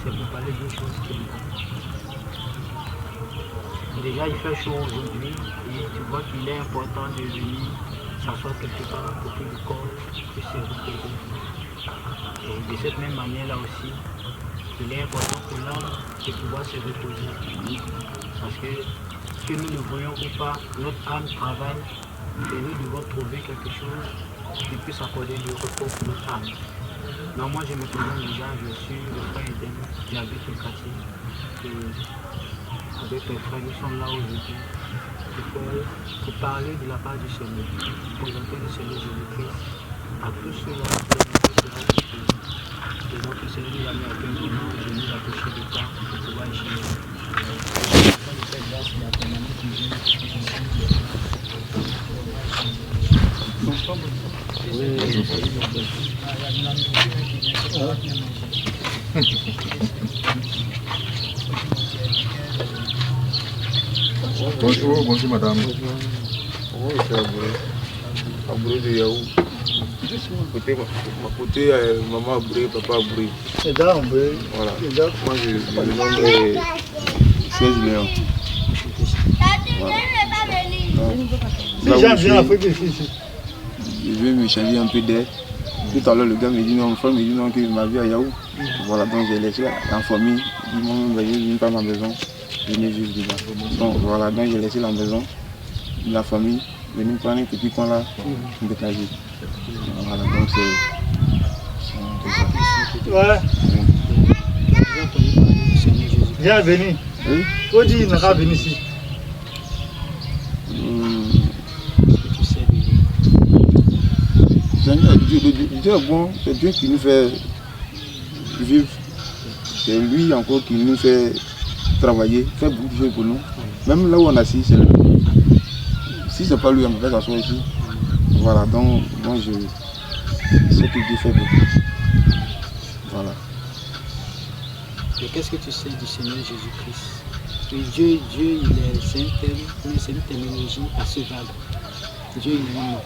c'est pour parler d'une chose qui est importante. Déjà, il fait chaud aujourd'hui et tu vois qu'il est important de venir s'asseoir quelque part pour que le corps puisse se reposer. Et de cette même manière-là aussi, il est important pour l'âme de pouvoir se reposer. Parce que nous le voyons ou pas, notre âme travaille et nous devons trouver quelque chose qui puisse accorder du repos pour notre âme. Donc moi je me présente déjà, je suis le frère Eden, j'habite au quartier. Avec les frères, nous sommes là aujourd'hui pour parler de la part du Seigneur, pour présenter le Seigneur Jésus-Christ à tous ceux-là qui ont et notre Seigneur nous a mis à un moment, je nous a touché le temps pour pouvoir échanger. Bonjour, bonjour madame. Oui, c'est Abouré de Yahoo. Ma côté, maman Abouré, papa Abouré. Et là, on veut. Voilà. Moi, je me nomme 16 millions. Si j'aime bien Afrique ici. Je vais me changer un peu d'air. Tout à l'heure, le gars me dit non, mon frère me dit non, que ma vie à Yahoo. Voilà, donc j'ai laissé la famille. Il m'a dit, je ne viens pas à ma maison. Je venais juste déjà. Donc voilà, donc j'ai laissé la maison, la famille, venir prendre un petit coin là, de casier. Voilà, donc c'est ça. Ouais. Bienvenue. Oui? Où dit il n'a pas venu ici? Seigneur, Dieu est bon, c'est Dieu qui nous fait vivre. C'est lui encore qui nous fait travailler, fait beaucoup de choses pour nous. Même là où on est assis, c'est lui. Si c'est pas lui, on peut pas s'asseoir ici. Voilà, donc moi je sais que Dieu fait beaucoup. Voilà. Et qu'est-ce que tu sais du Seigneur Jésus-Christ? Dieu, c'est un terme, mais c'est une terminologie assez vague. Dieu, il est un nom.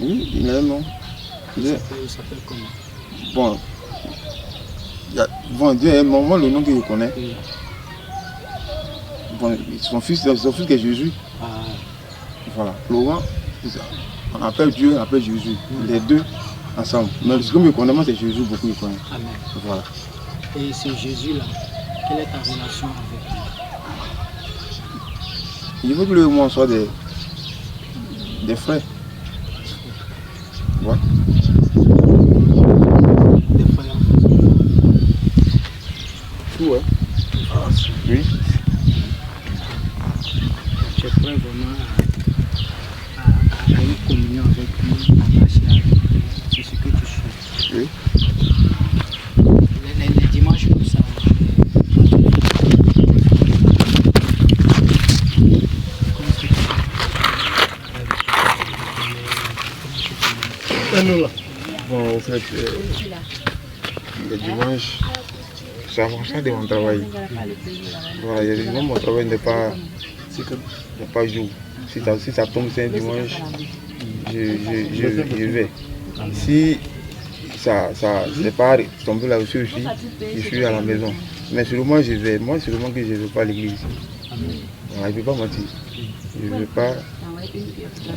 Oui, il a un nom. Il s'appelle comment? Bon, Dieu est un nom, moi le nom que je connais. Oui. Bon, son fils qui est Jésus. Ah. Voilà. Laurent, on appelle Dieu, on appelle Jésus. Les deux ensemble. Mais ce que je connais, moi c'est Jésus, beaucoup je connais. Amen. Voilà. Et ce Jésus-là, quelle est ta relation avec lui? Je veux que le moi soit des frères. Ouais. Des frères? Tout, hein? Oui. Tu es prêt vraiment à une communion avec lui, à marcher avec lui. C'est ce que tu souhaites. Oui. Les dimanches comme ça. Et nous là. Bon, en fait, le dimanche, c'est en fonction de mon travail. Voilà, il y a des moments où mon travail n'est pas jour. Si ça tombe, c'est un dimanche, je vais. Si ça n'est pas tombé là aussi, je suis à la maison. Mais seulement je vais. Moi, seulement que je ne vais pas à l'église. Voilà, je ne peux pas mentir. Je ne vais pas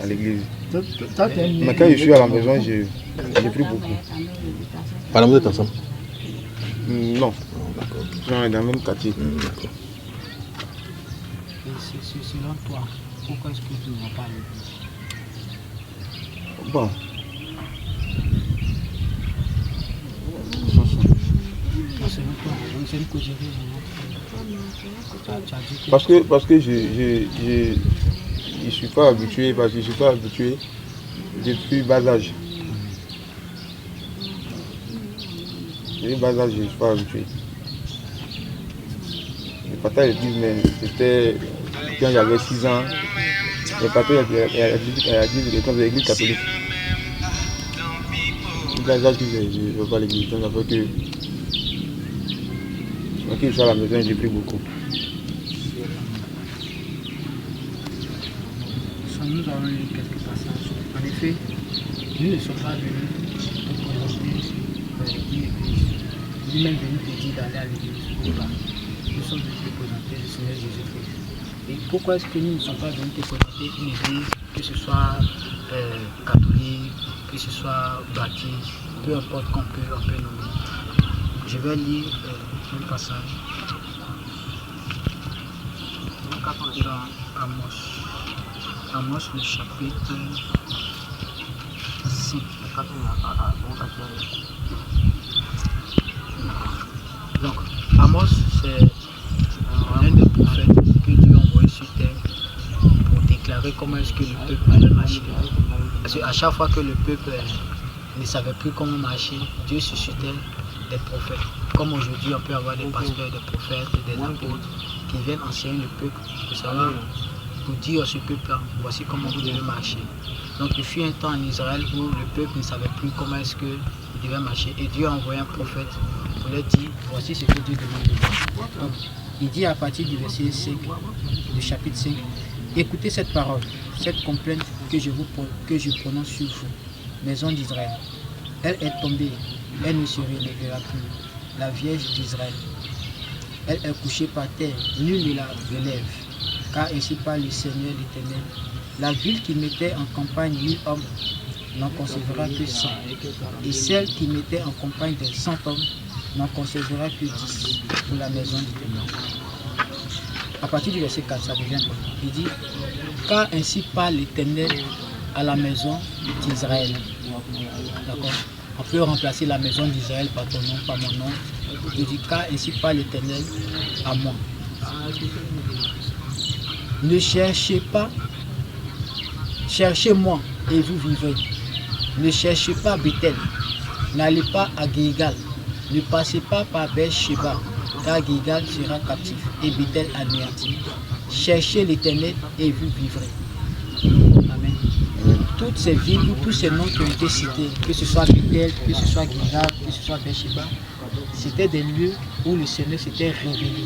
à l'église. Mais quand je suis à la maison, je prie beaucoup. Par vous êtes ensemble? Non. On est dans le même quartier. Et selon toi, pourquoi est-ce que tu ne vas pas à l'église? Bon. Selon toi, c'est une causerie. Parce que je suis pas habitué, parce que je suis pas habitué depuis bas âge. Depuis bas âge, je ne suis pas habitué. Je partais à l'église, mais c'était quand j'avais 6 ans. Je partais à l'église catholique. Depuis bas âge que je ne vais pas à l'église, donc ça fait que quand je suis à la maison, j'ai pris beaucoup. Nous avons lu quelques passages. En effet, nous ne sommes pas venus pour présenter une église. lui-même venu te dire d'aller à l'église ou pas. Nous sommes venus te présenter le Seigneur Jésus-Christ. Et pourquoi est-ce que nous ne sommes pas venus te présenter une église, que ce soit catholique, que ce soit baptiste, peu importe qu'on peut nommer. Je vais lire un passage dans Amos le chapitre 6. Donc, Amos, c'est l'un des prophètes que Dieu a envoyé sur terre pour déclarer comment est-ce que le peuple allait marcher. Parce qu'à chaque fois que le peuple ne savait plus comment marcher, Dieu suscitait des prophètes. Comme aujourd'hui, on peut avoir des pasteurs, des prophètes, des apôtres qui viennent enseigner le peuple pour savoir, pour dire à ce peuple-là, voici comment vous devez marcher. Donc il fut un temps en Israël où le peuple ne savait plus comment est-ce qu'il devait marcher. Et Dieu a envoyé un prophète pour leur dire, voici ce que Dieu demande de faire. Donc il dit à partir du verset 5, du chapitre 5, écoutez cette parole, cette complainte que je prononce sur vous, maison d'Israël. Elle est tombée, elle ne se relèvera plus. La Vierge d'Israël. Elle est couchée par terre, nul ne la relève. Car ainsi parle le Seigneur l'Éternel. La ville qui mettait en campagne 1000 hommes n'en concevra que 100. Et celle qui mettait en campagne de 100 hommes n'en concevra que 10 pour la maison d'Éternel. À partir du verset 4, ça devient important. Il dit, car ainsi parle l'Éternel à la maison d'Israël. D'accord? On peut remplacer la maison d'Israël par ton nom, par mon nom. Il dit, car ainsi parle l'Éternel à moi. Ne cherchez pas, cherchez-moi et vous vivrez. Ne cherchez pas Bethel, n'allez pas à Gilgal, ne passez pas par Beersheba, car Gilgal sera captif et Bethel anéanti. Cherchez l'Éternel et vous vivrez. Amen. Toutes ces villes ou tous ces noms qui ont été cités, que ce soit Bethel, que ce soit Gilgal, que ce soit Beersheba, c'était des lieux où le Seigneur s'était révélé,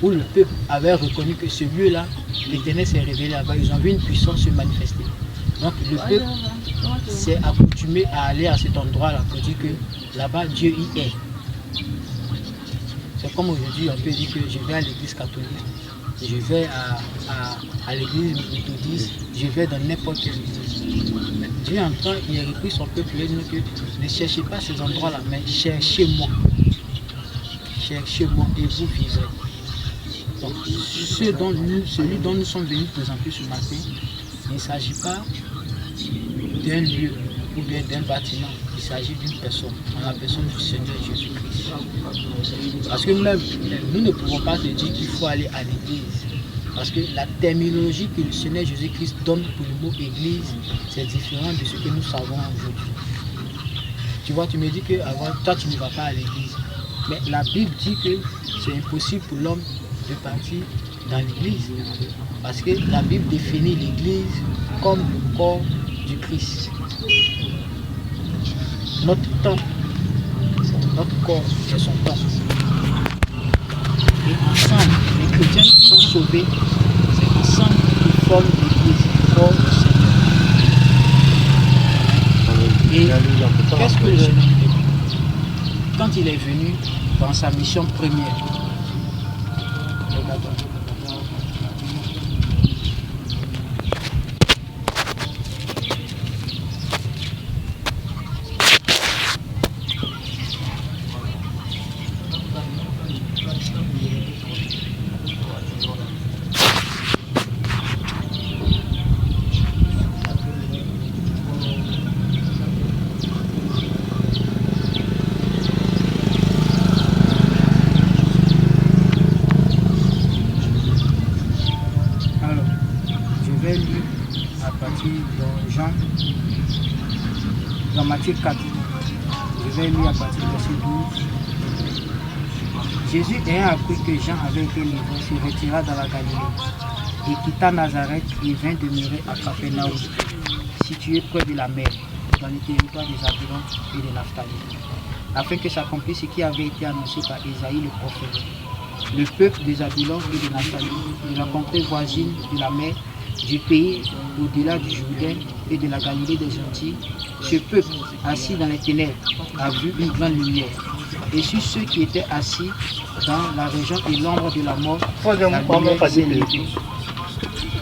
où le peuple avait reconnu que ce lieu-là, l'Éternel s'est révélé là-bas, ils ont vu une puissance se manifester. Donc le peuple s'est accoutumé à aller à cet endroit-là pour dire que là-bas, Dieu y est. C'est comme aujourd'hui, on peut dire que je vais à l'église catholique, je vais à l'église méthodiste, je vais dans n'importe quelle église. Dieu entend, il a repris son peuple et dit que ne cherchez pas ces endroits-là, mais cherchez-moi. Cherchez-moi et vous vivrez. Donc, celui dont nous sommes venus présenter ce matin, il ne s'agit pas d'un lieu ou bien d'un bâtiment, il s'agit d'une personne, en la personne du Seigneur Jésus-Christ. Parce que même, nous ne pouvons pas te dire qu'il faut aller à l'église. Parce que la terminologie que le Seigneur Jésus-Christ donne pour le mot église, c'est différent de ce que nous savons aujourd'hui. Tu vois, tu me dis que avant, toi tu ne vas pas à l'église. Mais la Bible dit que c'est impossible pour l'homme de partir dans l'église. Parce que la Bible définit l'église comme le corps du Christ. Notre temple, notre corps, c'est son temple. Et ensemble, les chrétiens sont sauvés. C'est ensemble qu'ils forment l'église, le corps du Seigneur. Et qu'est-ce que le Seigneur fait? Quand il est venu dans sa mission première, dans Matthieu 4, je vais lire à partir du verset 12. Jésus ayant appris que Jean avait été livré, se retira dans la Galilée et quitta Nazareth et vint demeurer à Capharnaüm, situé près de la mer, dans le territoire des Zabulon et de Naphtali, afin que s'accomplisse ce qui avait été annoncé par Isaïe le prophète. Le peuple des Zabulon et de Naphtali, de la contrée voisine de la mer, du pays au-delà du Jourdain et de la Galilée des Gentils, ce peuple assis dans les ténèbres a vu une grande lumière. Et sur ceux qui étaient assis dans la région et l'ombre de la mort, la lumière s'est levée.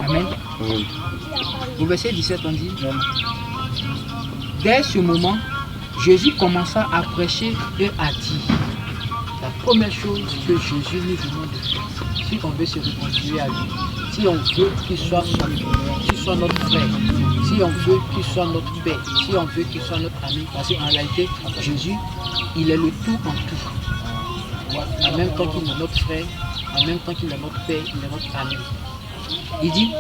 Amen. Au verset 17, on dit, dès ce moment, Jésus commença à prêcher et à dire, la première chose que Jésus nous demande de faire, si on veut se réconcilier à lui, si on veut qu'il soit notre frère, si on veut qu'il soit notre père, si on veut qu'il soit notre ami, parce qu'en réalité, Jésus, il est le tout en tout. En même temps qu'il est notre frère, en même temps qu'il est notre père, il est notre ami. Il dit,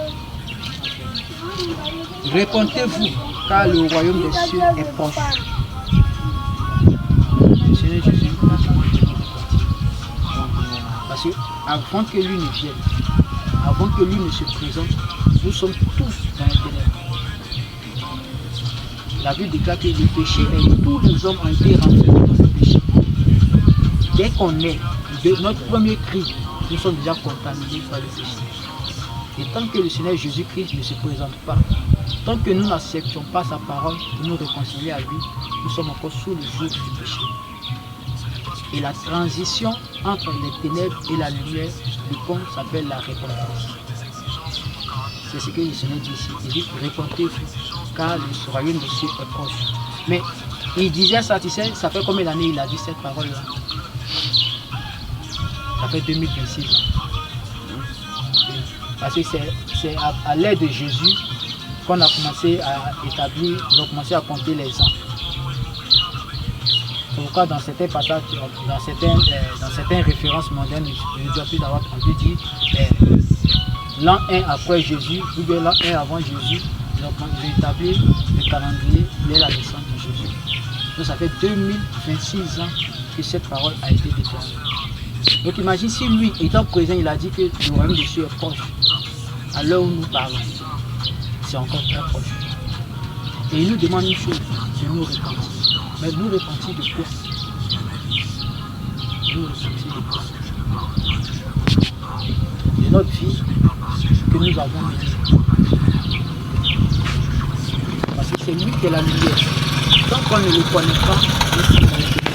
répondez-vous, car le royaume des cieux est proche. Le Seigneur Jésus, parce qu'avant que lui ne vienne, avant que lui ne se présente, nous sommes tous dans les ténèbres. La Bible déclare que le péché est, tous les hommes ont été renfermés dans ce péché. Dès qu'on est, notre premier cri, nous sommes déjà contaminés par le péché. Et tant que le Seigneur Jésus-Christ ne se présente pas, tant que nous n'acceptons pas sa parole pour nous réconcilier à lui, nous sommes encore sous le joug du péché. Et la transition entre les ténèbres et la lumière, le pont s'appelle la repentance. C'est ce que le Seigneur dit ici. Il dit, répentez-vous, car le royaume des cieux est proche. Mais il disait ça, tu sais, ça fait combien d'années il a dit cette parole-là? Ça fait 2026 ans. Parce que c'est à l'aide de Jésus qu'on a commencé à établir, on a commencé à compter les ans. C'est pourquoi dans certains passages, dans certaines références modernes, je dois plus d'avoir entendu dire l'an 1 après Jésus, ou bien l'an 1 avant Jésus, ils ont établi le calendrier de la naissance de Jésus. Donc ça fait 2026 ans que cette parole a été déclarée. Donc imagine si lui, étant présent, il a dit que le royaume des cieux est proche. À l'heure où nous parlons, c'est encore très proche. Et il nous demande une chose, de nous repentir. Mais nous repentir de quoi? Nous repentir de quoi? De notre vie que nous avons menée. Parce que c'est lui qui est la lumière. Tant qu'on ne le connaît pas, nous sommes dans les ténèbres.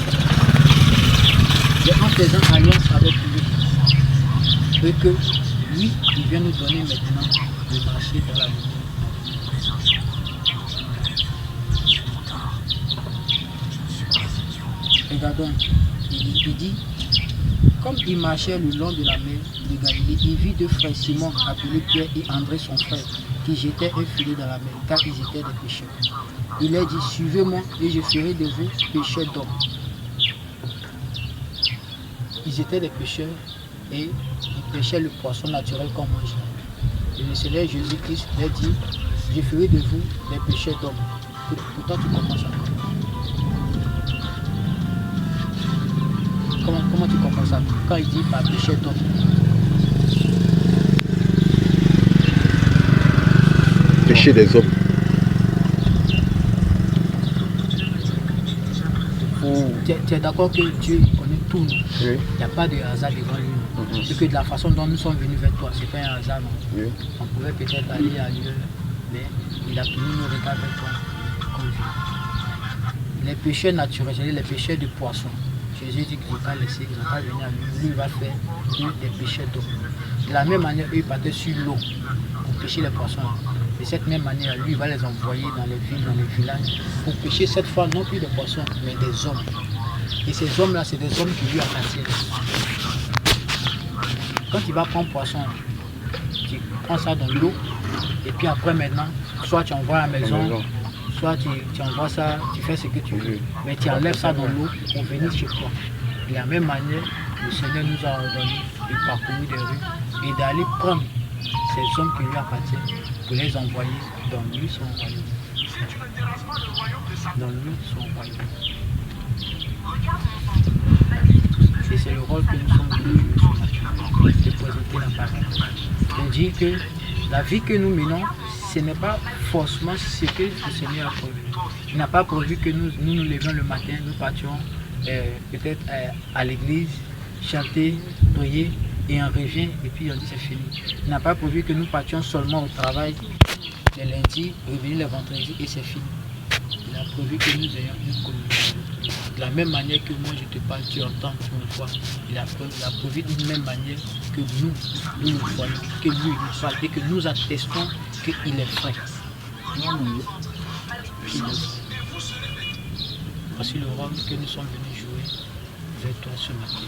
Et en faisant alliance avec lui, et que lui, il vient nous donner maintenant de marcher dans la lumière. Regardons, il dit, comme il marchait le long de la mer de Galilée, il vit deux frères, Simon appelé Pierre et André son frère, qui jetaient un filet dans la mer, car ils étaient des pêcheurs. Il leur dit, suivez-moi et je ferai de vous pêcheurs d'hommes. Ils étaient des pêcheurs et ils pêchaient le poisson naturel qu'on mange. Et le Seigneur Jésus-Christ leur dit, je ferai de vous des pêcheurs d'hommes. Pourtant tu comprends ça? Comment tu comprends ça? Quand il dit par péché d'homme. Péché des hommes. Tu es d'accord que Dieu connaît tout nous? Oui. Il n'y a pas de hasard devant lui. C'est que de la façon dont nous sommes venus vers toi, ce n'est pas un hasard. Non? Oui. On pouvait peut-être aller ailleurs, mais il a pu nous regarder vers toi comme Dieu. Les pécheurs naturels, c'est-à-dire les pécheurs de poissons. Jésus dit qu'il ne va pas laisser, qu'il ne va pas venir à lui. Lui, il va faire des pécheurs d'eau. De la même manière, eux, ils partaient sur l'eau pour pêcher les poissons. De cette même manière, lui, il va les envoyer dans les villes, dans les villages, pour pêcher cette fois non plus des poissons, mais des hommes. Et ces hommes-là, c'est des hommes qui lui appartiennent. Quand il va prendre poisson, tu prends ça dans l'eau, et puis après maintenant, soit tu envoies à la maison, soit tu envoies ça, tu fais ce que tu veux, mais tu enlèves ça dans l'eau pour venir chez toi. De la même manière, le Seigneur nous a ordonné de parcourir des rues et d'aller prendre ces hommes qui lui appartiennent pour les envoyer dans lui son royaume. Dans lui son royaume. Et c'est le rôle que nous sommes venus jouer de présenter la parole. On dit que la vie que nous menons, ce n'est pas forcément ce que le Seigneur a prévu. Il n'a pas prévu que nous nous levions le matin, nous partions peut-être à l'église, chanter, prier, et on revient et puis on dit c'est fini. Il n'a pas prévu que nous partions seulement au travail les lundis, revenir les vendredis et c'est fini. Il a prévu que nous ayons une communication. De la même manière que moi je te parle, tu entends, tu me vois. Il a prévu de la même manière que nous le voyons, que lui nous parle et que nous attestons qu'il est vrai. Voici le rôle que nous sommes venus jouer avec toi ce matin.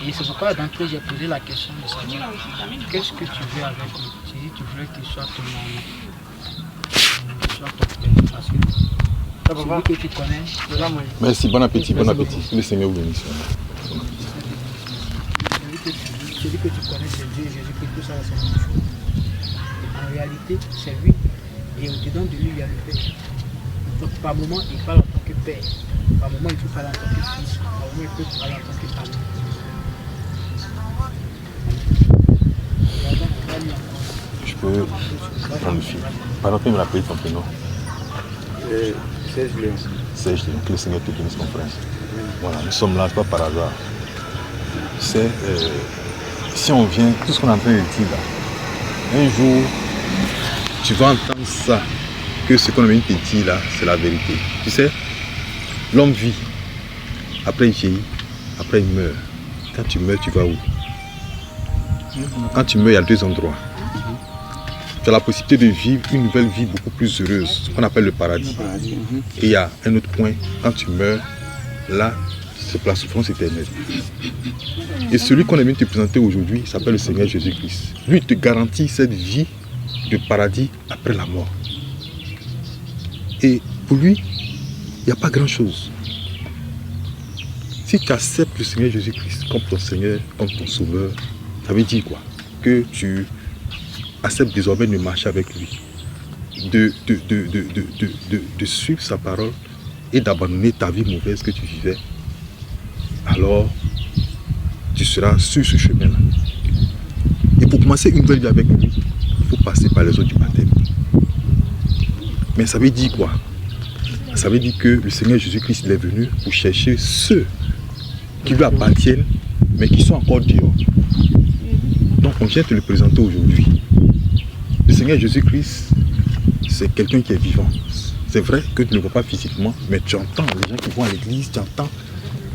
Et c'est pourquoi d'entrée j'ai posé la question de savoir qu'est-ce que tu veux avec lui. Tu dis tu veux qu'il soit ton ami, qu'il soit ton père. Parce que celui que tu connais. Merci, bon appétit, bon appétit. Le Seigneur vous bénisse. Celui que tu connais, c'est Dieu, Jésus-Christ, tout ça, c'est la même chose. En réalité, c'est lui. Et au-dedans de lui, il y a le Père. Donc, par moment, il parle en tant que Père. Par moment, il peut parler en tant que Fils. Par moment, il peut parler en tant que Ami. Je peux prendre le fil. Pardon, tu me rappeler ton prénom? Serge Léon. Serge Léon, que le Seigneur te bénisse, mon frère. Voilà, nous sommes là, pas par hasard. C'est si on vient, tout ce qu'on est en train de dire là, un jour, tu vas entendre ça, que ce qu'on vient de te dire là, c'est la vérité. Tu sais, l'homme vit, après il vieillit, après il meurt. Quand tu meurs, tu vas où? Quand tu meurs, il y a deux endroits. Tu as la possibilité de vivre une nouvelle vie beaucoup plus heureuse, ce qu'on appelle le paradis. Et il y a un autre point, quand tu meurs, là, c'est pour la souffrance éternelle. Et celui qu'on est venu te présenter aujourd'hui s'appelle le Seigneur Jésus-Christ. Lui, il te garantit cette vie de paradis après la mort. Et pour lui, il n'y a pas grand-chose. Si tu acceptes le Seigneur Jésus-Christ comme ton Seigneur, comme ton Sauveur, ça veut dire quoi? Que tu acceptes désormais de marcher avec lui, de suivre sa parole et d'abandonner ta vie mauvaise que tu vivais. Alors, tu seras sur ce chemin-là. Et pour commencer une nouvelle vie avec lui, il faut passer par les eaux du baptême. Mais ça veut dire quoi? Ça veut dire que le Seigneur Jésus-Christ est venu pour chercher ceux qui lui appartiennent, mais qui sont encore dehors. Donc on vient te le présenter aujourd'hui. Le Seigneur Jésus-Christ, c'est quelqu'un qui est vivant. C'est vrai que tu ne le vois pas physiquement, mais tu entends les gens qui vont à l'église, tu entends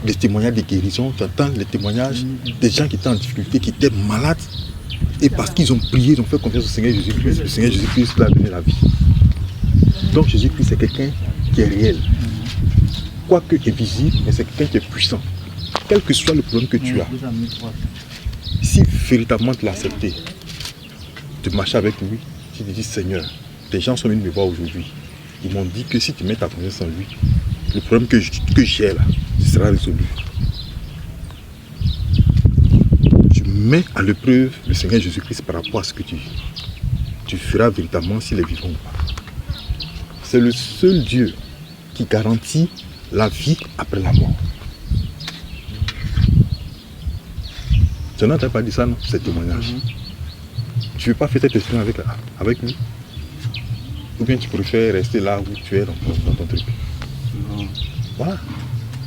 les témoignages de guérison, tu entends les témoignages des gens qui étaient en difficulté, qui étaient malades. Et parce qu'ils ont prié, ils ont fait confiance au Seigneur Jésus-Christ, le Seigneur Jésus-Christ leur a donné la vie. Donc Jésus-Christ, c'est quelqu'un qui est réel. Quoique invisible, mais c'est quelqu'un qui est puissant. Quel que soit le problème que tu as, si véritablement tu l'as accepté, de marcher avec lui, tu te dis Seigneur, des gens sont venus me voir aujourd'hui. Ils m'ont dit que si tu mets ta confiance en lui, le problème que j'ai là, sera résolu. Tu mets à l'épreuve le Seigneur Jésus-Christ par rapport à ce que tu vis. Tu feras véritablement s'il est vivant ou pas. C'est le seul Dieu qui garantit la vie après la mort. Tu n'as pas dit ça, non? C'est témoignage. Tu ne veux pas faire cette expérience avec lui? Ou bien tu préfères rester là où tu es dans ton truc? Non. Voilà.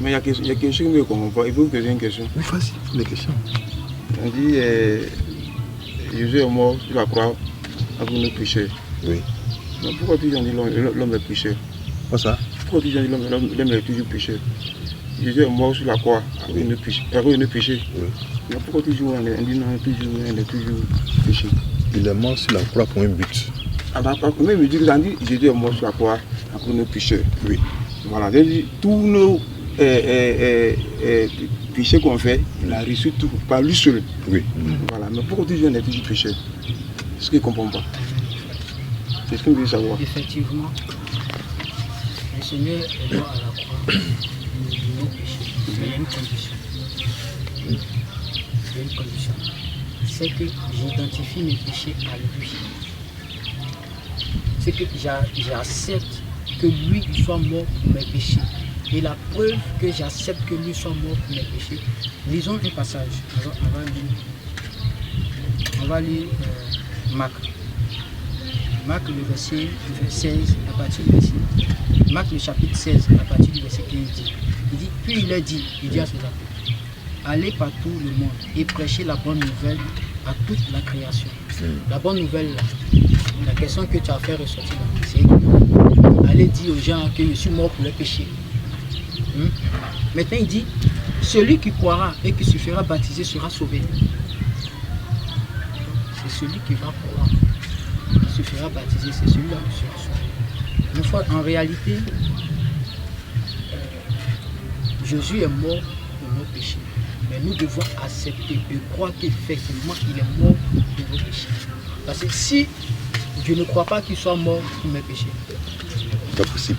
Mais il y a quelque chose que je ne comprends pas. Il faut poser une question. Oui, vas-y, les questions. On dit Jésus est mort sur la croix avant nos péchés. Oui. Mais pourquoi tu dis l'homme est pécheur? Quoi ça? Pourquoi tu dis l'homme est toujours pécheur? Jésus est mort sur la croix avant nos péchés. Oui. Mais pourquoi toujours on dit non, il est toujours péché? Il est mort sur la croix pour un but. Ah bah, même Jésus est mort sur la croix après nos péchés. Oui. Voilà, tous nos péchés qu'on fait, il a reçu tout par lui seul. Oui. Voilà, mais pourquoi tu dis on est toujours pécheur? C'est ce qu'il ne comprend pas. C'est ce qu'il veut savoir. Effectivement, le Seigneur est mort à la croix de nos péchés. Mais il y a une condition. Il y a une condition. C'est que j'identifie mes péchés à lui. C'est que j'accepte que lui soit mort pour mes péchés. Et la preuve que j'accepte que lui soit mort pour mes péchés, lisons un passage. On va lire Marc. Marc le verset 16 à partir du verset. Marc le chapitre 16 à partir du verset 15 dit. Il dit, puis il a dit à ses apôtres, allez par tout le monde et prêchez la bonne nouvelle à toute la création. La bonne nouvelle, là, la question que tu as fait ressortir, c'est allez dire aux gens que je suis mort pour les péchés. Maintenant il dit, celui qui croira et qui se fera baptiser sera sauvé. C'est celui qui va croire, qui se fera baptiser, c'est celui-là qui sera sauvé. Une fois, en réalité, Jésus est mort pour nos péchés. Mais nous devons accepter et croire qu'effectivement il est mort pour nos péchés. Parce que si je ne crois pas qu'il soit mort pour mes péchés, c'est possible.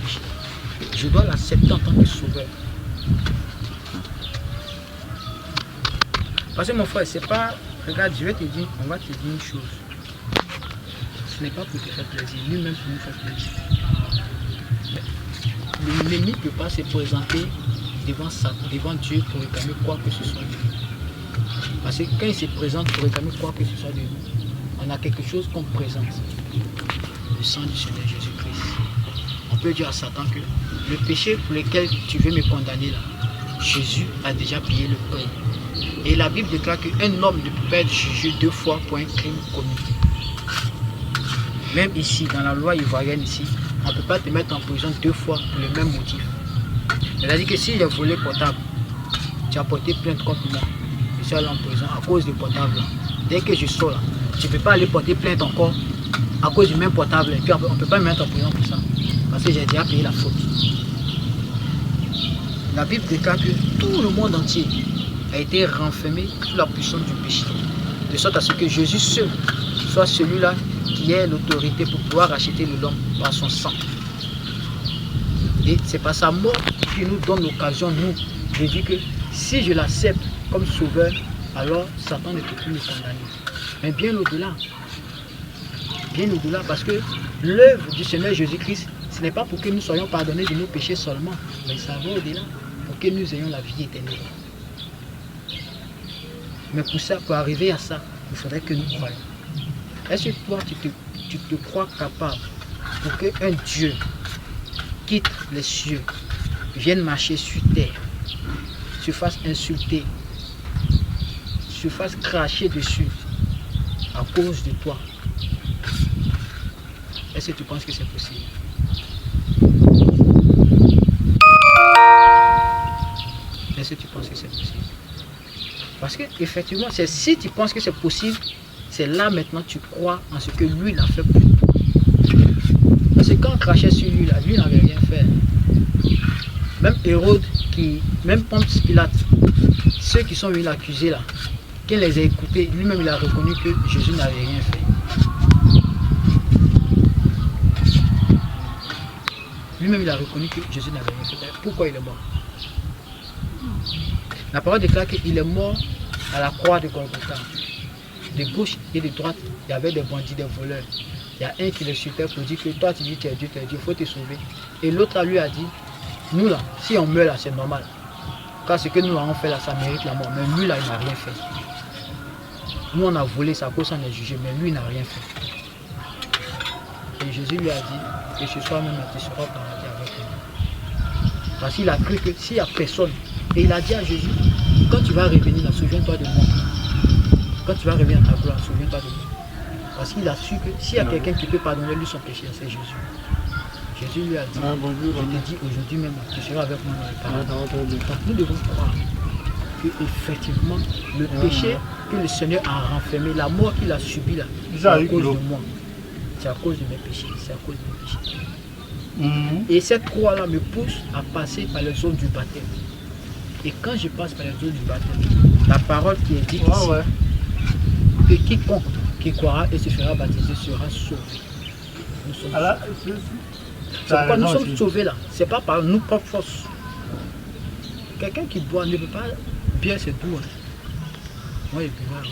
Je dois l'accepter en tant que sauveur. Parce que mon frère, c'est pas... Regarde, je vais te dire, on va te dire une chose. Ce n'est pas pour te faire plaisir, ni même pour nous faire plaisir. L'ennemi ne peut pas se présenter devant Dieu pour réclamer quoi que ce soit de nous. Parce que quand il se présente pour réclamer quoi que ce soit de nous, on a quelque chose qu'on présente. Le sang du Seigneur Jésus-Christ. On peut dire à Satan que le péché pour lequel tu veux me condamner là, Jésus a déjà payé le prix. Et la Bible déclare qu'un homme ne peut pas être jugé 2 fois pour un crime commis. Même ici, dans la loi ivoirienne ici, on ne peut pas te mettre en prison 2 fois pour le même motif. C'est-à-dire que si j'ai volé portable, tu as porté plainte contre moi, je suis allé en prison à cause du portable. Dès que je sors là, tu ne peux pas aller porter plainte encore à cause du même portable. Et puis on ne peut pas me mettre en prison pour ça. Parce que j'ai déjà payé la faute. La Bible déclare que tout le monde entier a été renfermé sous la puissance du péché. De sorte à ce que Jésus seul soit celui-là qui ait l'autorité pour pouvoir racheter l'homme par son sang. Et c'est par sa mort qui nous donne l'occasion, nous, de dire que si je l'accepte comme sauveur, alors Satan ne peut plus me condamner. Mais bien au-delà, parce que l'œuvre du Seigneur Jésus-Christ, ce n'est pas pour que nous soyons pardonnés de nos péchés seulement, mais ça va au-delà, pour que nous ayons la vie éternelle. Mais pour ça, pour arriver à ça, il faudrait que nous croyions. Est-ce que toi, tu te crois capable pour qu'un Dieu quitte les cieux, vienne marcher sur terre, se fasse insulter, se fasse cracher dessus à cause de toi? Est-ce que tu penses que c'est possible? Est-ce que tu penses que c'est possible? Parce que effectivement, c'est si tu penses que c'est possible, c'est là maintenant que tu crois en ce que lui l'a fait pour toi. Parce que quand on crachait sur lui, là, lui n'avait rien fait. Même Hérode, même Ponce Pilate, ceux qui sont venus l'accuser là, quand il les a écoutés, lui-même il a reconnu que Jésus n'avait rien fait. Lui-même il a reconnu que Jésus n'avait rien fait. Pourquoi il est mort? La parole déclare qu'il est mort à la croix de Golgotha. De gauche et de droite, il y avait des bandits, des voleurs. Il y a un qui le suivait pour dire que toi tu dis tu es Dieu, il faut te sauver. Et l'autre lui a dit, nous là, si on meurt là, c'est normal. Car ce que nous avons fait là, ça mérite la mort. Mais lui là, il n'a rien fait. Nous on a volé, c'est à cause qu'on est jugé, mais lui il n'a rien fait. Et Jésus lui a dit que ce soir même tu seras au paradis avec lui. Parce qu'il a cru que s'il n'y a personne, et il a dit à Jésus, quand tu vas revenir là, souviens-toi de moi. Quand tu vas revenir à ta gloire, souviens-toi de moi. Parce qu'il a su que s'il y a quelqu'un qui peut pardonner lui son péché, c'est Jésus. Jésus lui a dit, je te dis aujourd'hui même, tu seras avec moi dans le paradis. Donc nous devons croire qu'effectivement, le péché que le Seigneur a renfermé, la mort qu'il a subie là, c'est à cause de moi. C'est à cause de mes péchés. C'est à cause de mes péchés. Et cette croix-là me pousse à passer par les zones du baptême. Et quand je passe par les zones du baptême, la parole qui est dite ici, que quiconque qui croira et se fera baptiser sera sauvé. Nous sommes sauvés. C'est pourquoi nous sommes sauvés là. Ce n'est pas par nous propres forces. Quelqu'un qui boit ne peut pas bien c'est doux. Hein. Moi, je buvais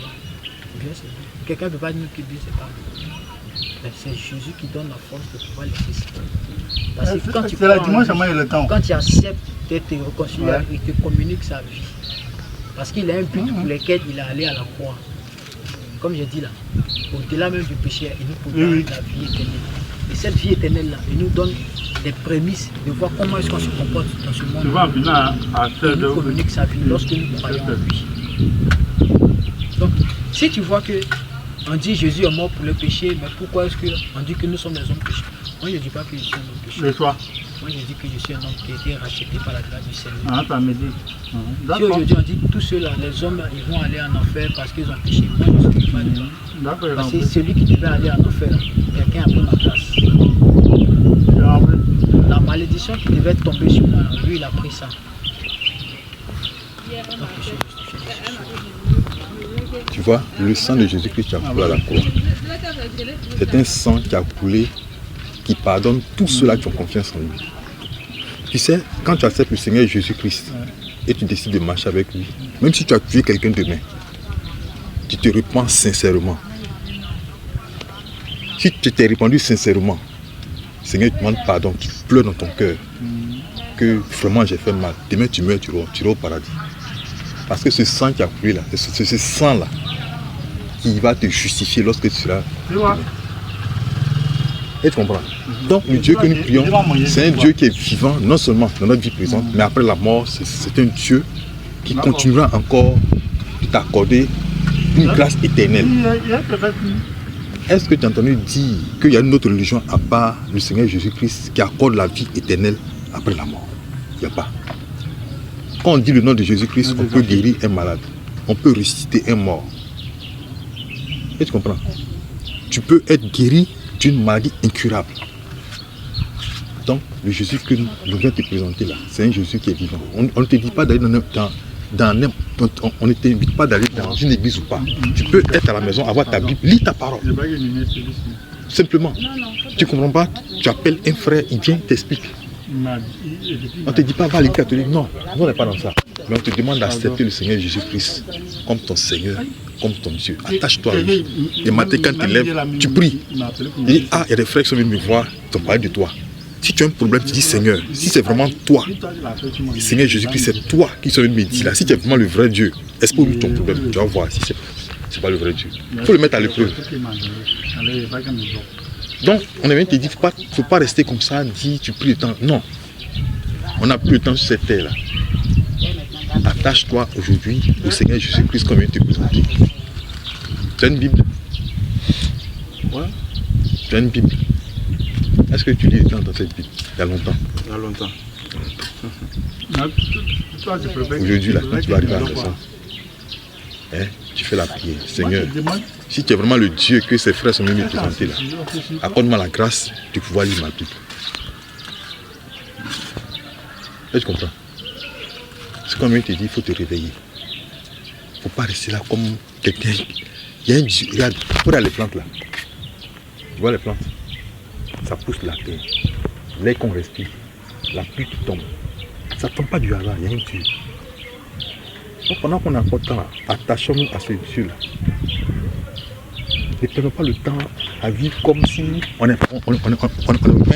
bien c'est doux. Quelqu'un ne peut pas dire que bien c'est pas doux. C'est Jésus qui donne la force de pouvoir laisser ça. Parce que quand tu quand tu acceptes d'être réconcilié, il te communique sa vie. Parce qu'il a un but pour lequel il est allé à la croix. Comme j'ai dit là, au-delà même du péché, il nous donne la vie éternelle. Et cette vie éternelle là, il nous donne des prémices, de voir comment est-ce qu'on se comporte dans ce monde. Tu vas venir à Et nous communique sa vie lorsque nous croyons en lui. Donc, si tu vois que on dit Jésus est mort pour le péché, mais pourquoi est-ce qu'on dit que nous sommes des hommes pécheurs? Moi, je ne dis pas que je suis un homme pécheur. Et toi? Moi, je dis que je suis un homme qui a été racheté par la grâce du Seigneur. Ah, ça me dit. Si D'accord. aujourd'hui on dit que tous ceux-là, les hommes, ils vont aller en enfer parce qu'ils ont péché, moi je ne suis pas dedans. D'accord, Parce que celui qui devait aller en enfer, quelqu'un a pris ma place. La malédiction qui devait tomber sur moi, lui il a pris ça. Donc, je suis justifié. Tu vois, le sang de Jésus-Christ qui a coulé à la croix, c'est un sang qui a coulé, qui pardonne tous ceux-là qui ont confiance en lui. Tu sais, quand tu acceptes le Seigneur Jésus-Christ et tu décides de marcher avec lui, même si tu as tué quelqu'un demain, tu te repens sincèrement. Si tu t'es répandu sincèrement, le Seigneur te demande pardon, tu pleures dans ton cœur que vraiment j'ai fait mal. Demain tu meurs, tu iras au paradis. Parce que ce sang qui a coulé là, c'est ce sang là qui va te justifier lorsque tu seras. Tu vois? Et tu comprends? Donc le Dieu que nous prions, c'est un Dieu qui est vivant, non seulement dans notre vie présente, mais après la mort, c'est un Dieu qui continuera encore de t'accorder une grâce éternelle. Est-ce que tu as entendu dire qu'il y a une autre religion à part le Seigneur Jésus-Christ qui accorde la vie éternelle après la mort? Il n'y a pas. Quand on dit le nom de Jésus-Christ, on peut guérir un malade, on peut ressusciter un mort. Et tu comprends? Tu peux être guéri d'une maladie incurable. Donc, le Jésus que nous devons te présenter là, c'est un Jésus qui est vivant. On ne te dit pas d'aller on ne t'invite pas d'aller dans une église ou pas. Tu peux être à la maison, avoir ta Bible, lis ta parole. Simplement. Tu ne comprends pas, tu appelles un frère, il vient, t'explique. On ne te dit pas, va à l'église catholique. Non, on n'est pas dans ça. Mais on te demande d'accepter le Seigneur Jésus-Christ comme ton Seigneur, comme ton Dieu. Attache-toi à lui. Et matin, quand tu te lèves, tu pries. Il dit, ah, il y a des frères qui sont venus me voir, ils ont parlé de toi. Si tu as un problème, tu dis Seigneur, si c'est vraiment toi, Seigneur Jésus-Christ, c'est toi qui sont venus me dire là. Si tu es vraiment le vrai Dieu, expose-lui ton problème. Tu vas voir si c'est pas le vrai Dieu. Il faut le mettre à l'épreuve. Donc, on est venu te dire, il ne faut pas rester comme ça, dire tu pries le temps. Non. On n'a plus le temps sur cette terre-là. Attache-toi aujourd'hui au Seigneur Jésus-Christ comme il te présenter. Tu as une Bible? Ouais. Tu as une Bible? Est-ce que tu lis le temps dans cette Bible? Il y a longtemps. Il y a longtemps. Aujourd'hui, là, quand tu vas arriver à la maison, hein, tu fais la prière. Seigneur, si tu es vraiment le Dieu que ses frères sont venus me présenter là, accorde-moi la grâce de pouvoir lire ma Bible. Et tu comprends? C'est comme il te dit, il faut te réveiller. Il ne faut pas rester là comme quelqu'un. Il y a un Dieu. Regarde, regarde les plantes là. Tu vois les plantes? Ça pousse la terre. L'air qu'on respire, la pluie qui tombe. Ça ne tombe pas du hasard, il y a un Dieu. Donc pendant qu'on a encore le temps, attachons-nous à ce Dieu-là. Ne prenons pas le temps à vivre comme si on n'est pas un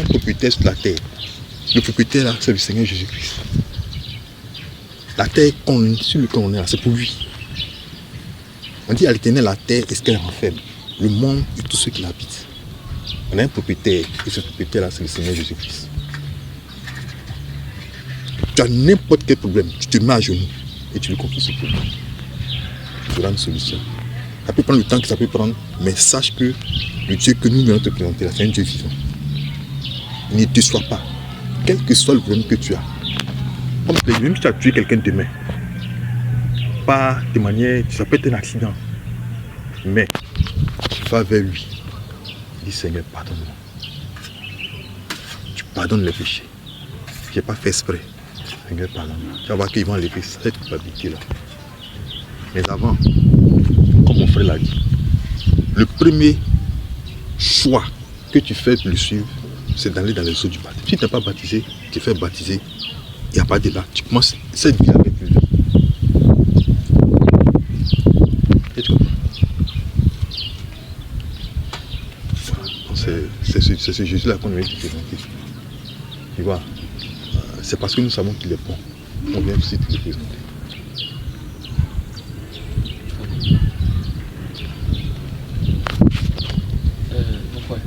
propriétaire sur la terre. Le propriétaire là, c'est le Seigneur Jésus-Christ. La terre sur laquelle on est là, c'est pour lui. On dit à l'Éternel la terre est ce qu'elle renferme, le monde et tous ceux qui l'habitent. On a un propriétaire et ce propriétaire là, c'est le Seigneur Jésus-Christ. Tu as n'importe quel problème, tu te mets à genoux et tu lui confies ce problème. Tu auras une solution. Ça peut prendre le temps que ça peut prendre, mais sache que le Dieu que nous venons te présenter là, c'est un Dieu vivant. Ne déçois pas, quel que soit le problème que tu as. Même si tu as tué quelqu'un demain, pas de manière, ça peut être un accident, mais tu vas vers lui. Dis Seigneur, pardonne-moi. Tu pardonnes les péchés. Je n'ai pas fait exprès. Seigneur, pardonne-moi. Tu vas voir qu'ils vont enlever cette culpabilité-là. Mais avant, comme mon frère l'a dit, le premier choix que tu fais de le suivre, c'est d'aller dans les eaux du baptême. Si tu n'es pas baptisé, tu te fais baptiser. Il n'y a pas de là. Tu commences cette vie avec lui. Et tu comprends? C'est ce Jésus-là qu'on vient te présenter. Tu vois, c'est parce que nous savons qu'il est bon. On vient aussi te le présenter. Pourquoi?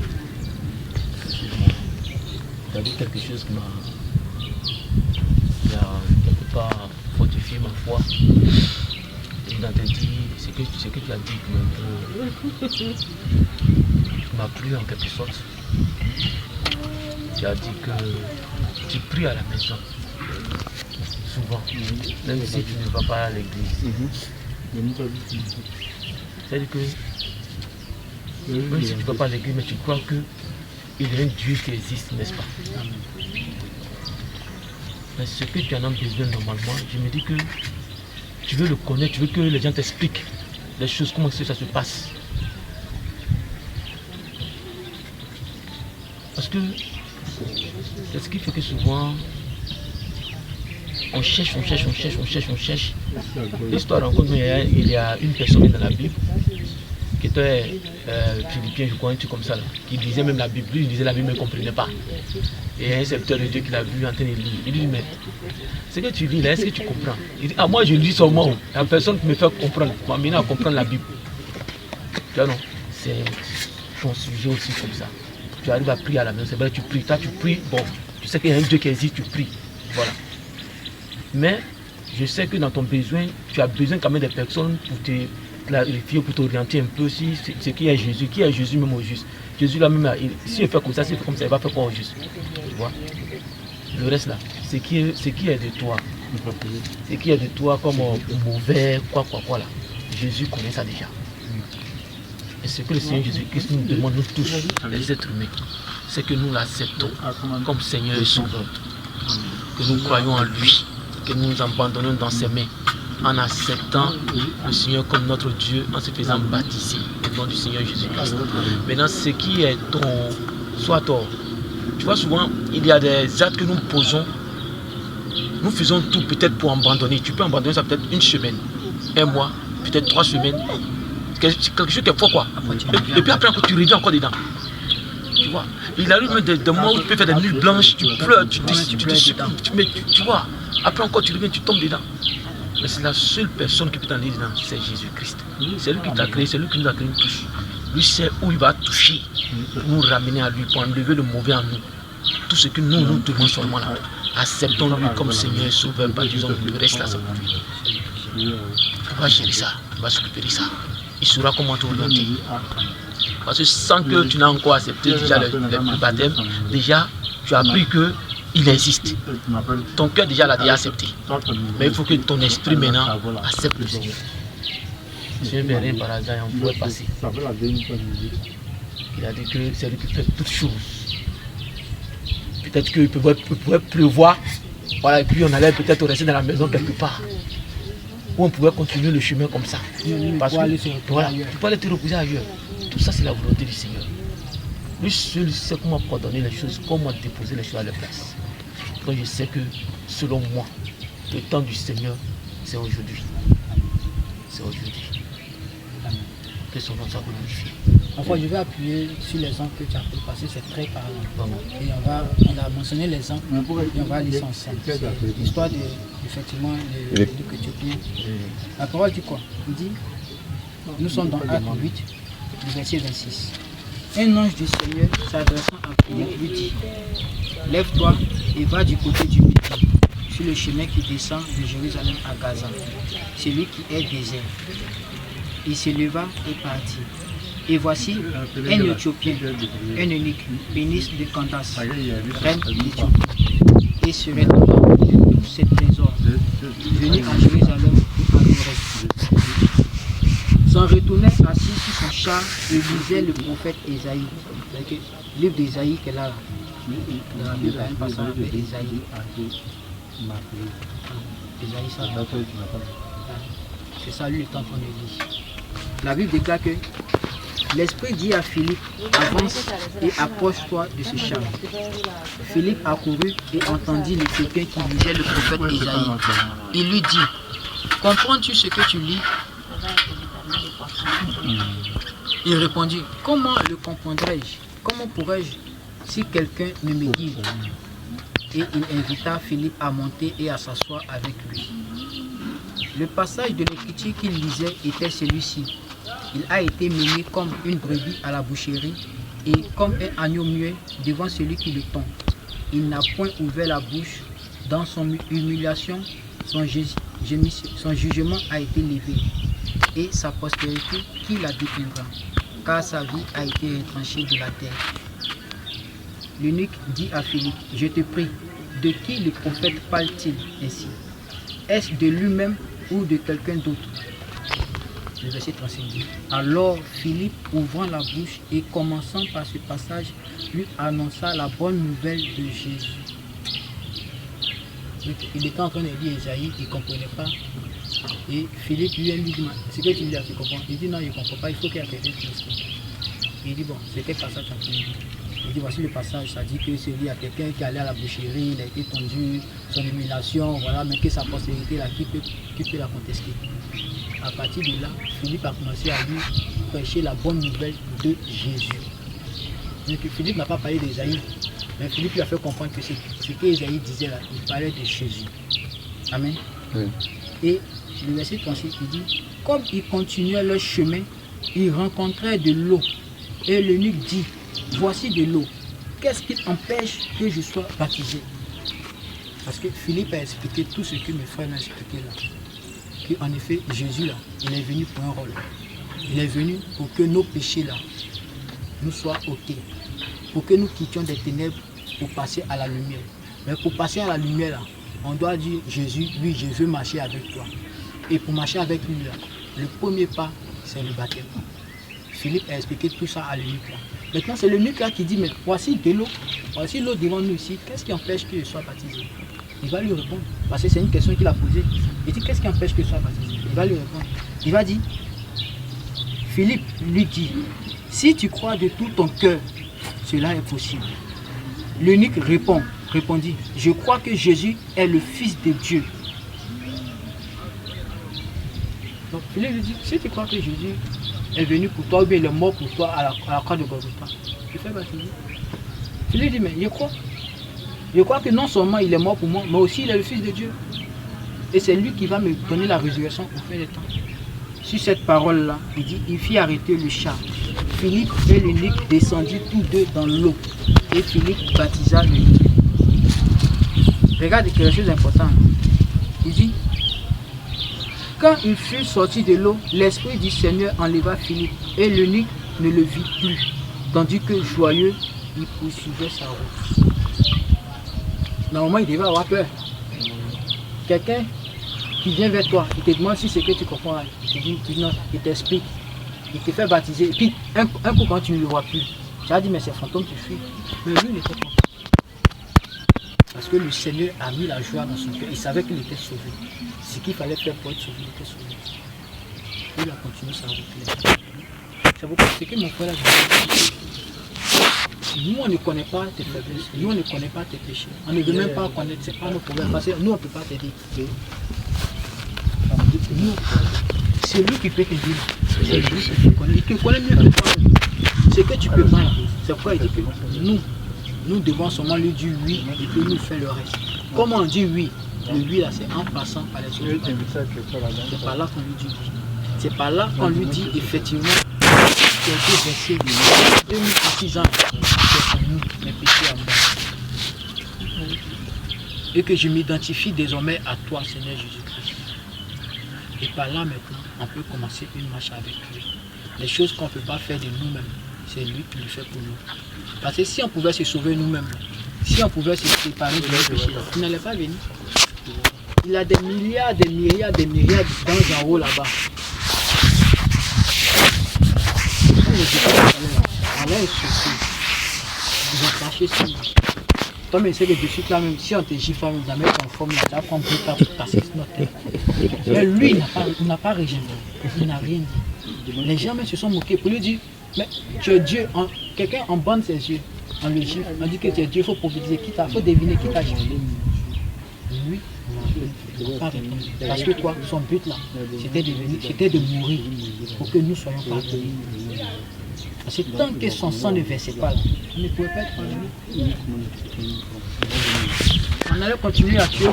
Tu as dit quelque chose il a quelque part fortifié ma foi. Et il a dit, ce que tu as dit m'a plu en quelque sorte. Tu as dit que tu pries à la maison, souvent, même si tu ne vas pas à l'église. C'est-à-dire que même si tu ne vas pas à l'église, mais tu crois qu'il y a un Dieu qui existe, n'est-ce pas? Mais ce que tu en as besoin normalement, je me dis que tu veux le connaître, tu veux que les gens t'expliquent les choses, comment ça se passe. Parce que c'est ce qui fait que souvent on cherche. L'histoire rencontre, il y a une personne dans la Bible qui était philippien, je crois, un truc comme ça, là, qui lisait même la Bible. Lui, il lisait la Bible, mais il ne comprenait pas. Et il y a un serviteur de Dieu qui l'a vu en train de lire. Il lui dit, mais ce que tu lis là, est-ce que tu comprends? Il dit, ah, moi je lis seulement. La personne qui me fait comprendre, m'amène à comprendre la Bible. Tu vois, non, c'est ton sujet aussi comme ça. Tu arrives à prier à la maison, c'est vrai, tu pries. Toi, tu pries, bon, tu sais qu'il y a un Dieu qui existe, tu pries. Voilà. Mais je sais que dans ton besoin, tu as besoin quand même des personnes pour te clarifier, pour t'orienter un peu si ce qui est Jésus, qui est Jésus même au juste. Jésus là même, si il fait comme ça, s'il fait comme ça, il va faire quoi au juste? Tu vois? Le reste là, ce qui est de toi, ce qui est de toi comme mauvais, quoi là, Jésus connaît ça déjà. Et ce que le Seigneur Jésus-Christ nous demande, nous tous, les êtres humains, c'est que nous l'acceptons comme Seigneur et Sauveur, que nous croyons en lui, que nous nous abandonnons dans ses mains, en acceptant le Seigneur comme notre Dieu, en se faisant baptiser au nom du Seigneur Jésus-Christ. Maintenant, ce qui est soit tort. Tu vois, souvent, il y a des actes que nous posons, nous faisons tout peut-être pour abandonner. Tu peux abandonner ça peut-être une semaine, un mois, peut-être 3 semaines. Quelque chose qui est faux, quoi. Et puis après encore tu reviens encore dedans. Tu vois, il arrive même des moments où tu peux faire des nuits blanches, tu pleures, tu vois. Après encore tu reviens, tu tombes dedans. Mais c'est la seule personne qui peut t'en dire dedans, c'est Jésus-Christ. C'est lui qui t'a créé, c'est lui qui nous a créé tous. Lui sait où il va toucher pour nous ramener à lui, pour enlever le mauvais en nous. Tout ce que nous devons seulement là. Acceptons-lui comme Seigneur et Sauveur, baptisons le reste là, c'est pour lui. On va gérer ça, on va s'occuper de ça. Il saura comment t'orienter. Parce que sans que tu n'as encore accepté déjà le baptême, déjà tu as appris qu'il existe. Ton cœur déjà l'a déjà accepté. Mais il faut que ton esprit maintenant accepte le Seigneur. Si un rien par hasard, on pourrait passer. Il a dit que c'est lui qui fait toutes choses. Peut-être qu'il pourrait pleuvoir, voilà, et puis on allait peut-être rester dans la maison quelque part. Où on pouvait continuer le chemin comme ça. Parce que voilà, tu peux aller te reposer ailleurs. Tout ça, c'est la volonté du Seigneur. Lui seul sait comment coordonner les choses, comment déposer les choses à leur place. Donc je sais que, selon moi, le temps du Seigneur, c'est aujourd'hui. C'est aujourd'hui. Que son nom soit glorifié. Enfin, je vais appuyer sur les ans que tu as pris parce que c'est très parlant. Et on a mentionné les ans et on va lire ça ensemble. L'histoire effectivement de l'Éthiopien. La parole dit quoi? Il dit, nous sommes dans Acte 8, du verset 26. Un ange du Seigneur s'adressant à Pierre lui dit, lève-toi et va du côté du midi, sur le chemin qui descend de Jérusalem à Gaza, celui qui est désert. Il se leva et partit. Et voici un Éthiopien, un eunuque, ministre de Candace, reine d'Éthiopie, et se répandant de tous ses trésors, venu à Jérusalem pour adorer. S'en retournait assis sur son char et lisait le prophète Ésaïe. Le livre d'Ésaïe qu'elle a là. Dans la Bible, il y a un passage avec Ésaïe. Ésaïe, ça. C'est ça, lui, le temps qu'on lit. La Bible déclare que l'Esprit dit à Philippe, avance et approche-toi de ce char. Philippe accourut et entendit l'Éthiopien qui lisait le prophète Ésaïe. Il lui dit, comprends-tu ce que tu lis? Il répondit, comment le comprendrais-je? Comment pourrais-je si quelqu'un ne me guide? Et il invita Philippe à monter et à s'asseoir avec lui. Le passage de l'écriture qu'il lisait était celui-ci. Il a été mené comme une brebis à la boucherie et comme un agneau muet devant celui qui le tond. il n'a point ouvert la bouche. Dans son humiliation, son jugement a été levé, et sa postérité, qui la déclinera, car sa vie a été retranchée de la terre. L'eunuque dit à Philippe, je te prie, de qui le prophète parle-t-il ainsi? Est-ce de lui-même ou de quelqu'un d'autre? Le verset 35 dit, alors Philippe, ouvrant la bouche et commençant par ce passage, lui annonça la bonne nouvelle de Jésus. Il était en train de lire Isaïe, il ne comprenait pas. Et Philippe lui-même lui dit, ce que tu dis là, tu comprends? Il dit, non, il ne comprend pas, il faut qu'il y ait quelqu'un qui l'explique. Il dit, bon, c'est quel passage tu as entendu? Il dit, voici le passage, ça dit que c'est lié à quelqu'un qui allait à la boucherie, il a été tendu, son humiliation, voilà, mais que sa postérité là, qui peut la contester? À partir de là, Philippe a commencé à lui prêcher la bonne nouvelle de Jésus. Donc Philippe n'a pas parlé d'Ésaïe, mais Philippe lui a fait comprendre que ce qu'Ésaïe disait là, il parlait de Jésus. Amen. Oui. Et le verset 36, il dit, comme ils continuaient leur chemin, ils rencontraient de l'eau. Et l'eunuque dit, voici de l'eau. Qu'est-ce qui empêche que je sois baptisé? Parce que Philippe a expliqué tout ce que mes frères m'ont expliqué là. En effet, Jésus là, il est venu pour un rôle. Il est venu pour que nos péchés là nous soient ôtés. Pour que nous quittions des ténèbres pour passer à la lumière. Mais pour passer à la lumière là, on doit dire Jésus, oui, je veux marcher avec toi. Et pour marcher avec lui là, le premier pas, c'est le baptême. Philippe a expliqué tout ça à l'eunuque là. Maintenant, c'est l'eunuque là qui dit, mais voici de l'eau. Voici l'eau devant nous ici. Qu'est-ce qui empêche que je sois baptisé? Il va lui répondre. Parce que c'est une question qu'il a posée. Il dit, qu'est-ce qui empêche que je sois baptisé? Il va lui répondre. Il va dire, Philippe lui dit, si tu crois de tout ton cœur, cela est possible. L'eunuque répondit, je crois que Jésus est le Fils de Dieu. Donc Philippe lui dit, si tu crois que Jésus est venu pour toi, ou bien il est mort pour toi à la croix de Golgotha, tu fais baptiser. Philippe dit, mais je crois. Je crois que non seulement il est mort pour moi, mais aussi il est le Fils de Dieu. Et c'est lui qui va me donner la résurrection au fin des temps. Sur cette parole-là, il dit, il fit arrêter le char. Philippe et l'eunuque descendirent tous deux dans l'eau. Et Philippe baptisa l'eunuque. Regarde quelque chose d'important. Il dit, quand il fut sorti de l'eau, l'Esprit du Seigneur enleva Philippe. Et l'eunuque ne le vit plus. Tandis que joyeux, il poursuivait sa route. Normalement, il devait avoir peur. Quelqu'un qui vient vers toi, il te demande si c'est que tu comprends. Il te dit non, il t'explique. Il te fait baptiser. Et puis, un coup, quand tu ne le vois plus, tu as dit, mais c'est fantôme, tu fuis. Mais lui, il était content. Parce que le Seigneur a mis la joie dans son cœur. Il savait qu'il était sauvé. Ce qu'il fallait faire pour être sauvé, il était sauvé. Il a continué sa route. C'est pourquoi ce que mon frère a dit. Nous, on ne connaît pas tes faiblesses, nous, on ne connaît pas tes péchés. On ne veut même pas connaître, ce n'est pas nos problèmes, parce que nous, on ne peut pas t'aider. Nous, c'est lui qui peut t'aider. C'est lui qui te connaît. Il te connaît mieux que toi. Ce que tu peux pas, c'est pourquoi il dit que nous devons seulement lui dire oui et puis nous faire le reste. Comment on dit oui? Le oui, là, c'est en passant par les autres. C'est par là qu'on lui dit oui. C'est par là qu'on lui dit effectivement. Qui a été versé 2006 ans, c'est pour nous, mes péchés à moi. Et que je m'identifie désormais à toi, Seigneur Jésus-Christ. Et par là maintenant, on peut commencer une marche avec lui. Les choses qu'on ne peut pas faire de nous-mêmes, c'est lui qui le fait pour nous. Parce que si on pouvait se sauver nous-mêmes, si on pouvait se séparer de nos péchés, il n'allait pas venir. Il a des milliards d'anges en haut là-bas. On est surpris. Ils ont craché sur lui. Toi, mais c'est que de suite là, même si on te gifle, on va mettre en forme, là, tu vas prendre plus tard pour passer sur notre tête. Mais lui, il n'a pas régéné. Il n'a rien dit. Les gens même se sont moqués pour lui dire, mais tu es Dieu. Quelqu'un en bande ses yeux, on le gifle, on dit que tu es Dieu, il faut prophétiser, il faut deviner qui t'a giflé. Lui, il n'a pas répondu. Parce que toi, son but là, c'était de mourir pour que nous soyons pardonnés. Parce que tant que son sang ne versait pas là, on ne pouvait pas être pardonné. On allait continuer à tuer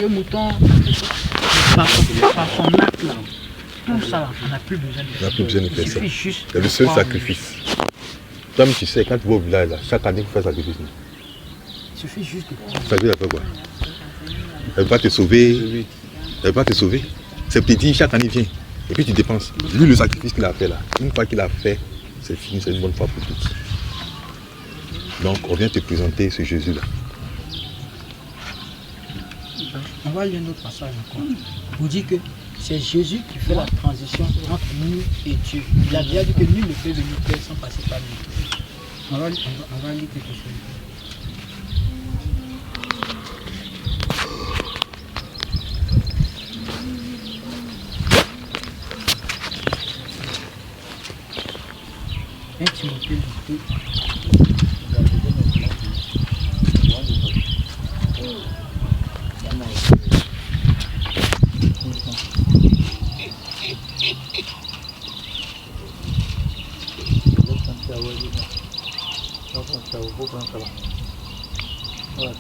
moutons par son acte là. Tout ça là, on n'a plus besoin de faire ça. On n'a plus besoin de faire ça. C'est le seul sacrifice. Toi, tu sais, quand tu vas au village là, chaque année, vous faites sacrifice. Il suffit juste de prendre. Ça veut dire quoi? Elle va te sauver. Elle va te sauver. C'est petit, chaque année vient. Et puis tu dépenses. Lui, le sacrifice qu'il a fait là, une fois qu'il a fait, c'est fini, c'est une bonne fois pour toutes. Donc, on vient te présenter ce Jésus-là. On va lire un autre passage encore. Vous dit que c'est Jésus qui fait la transition entre nous et Dieu. Il a déjà dit que nul ne peut venir Père sans passer par lui. On va lire quelque chose. Un Timothée 2.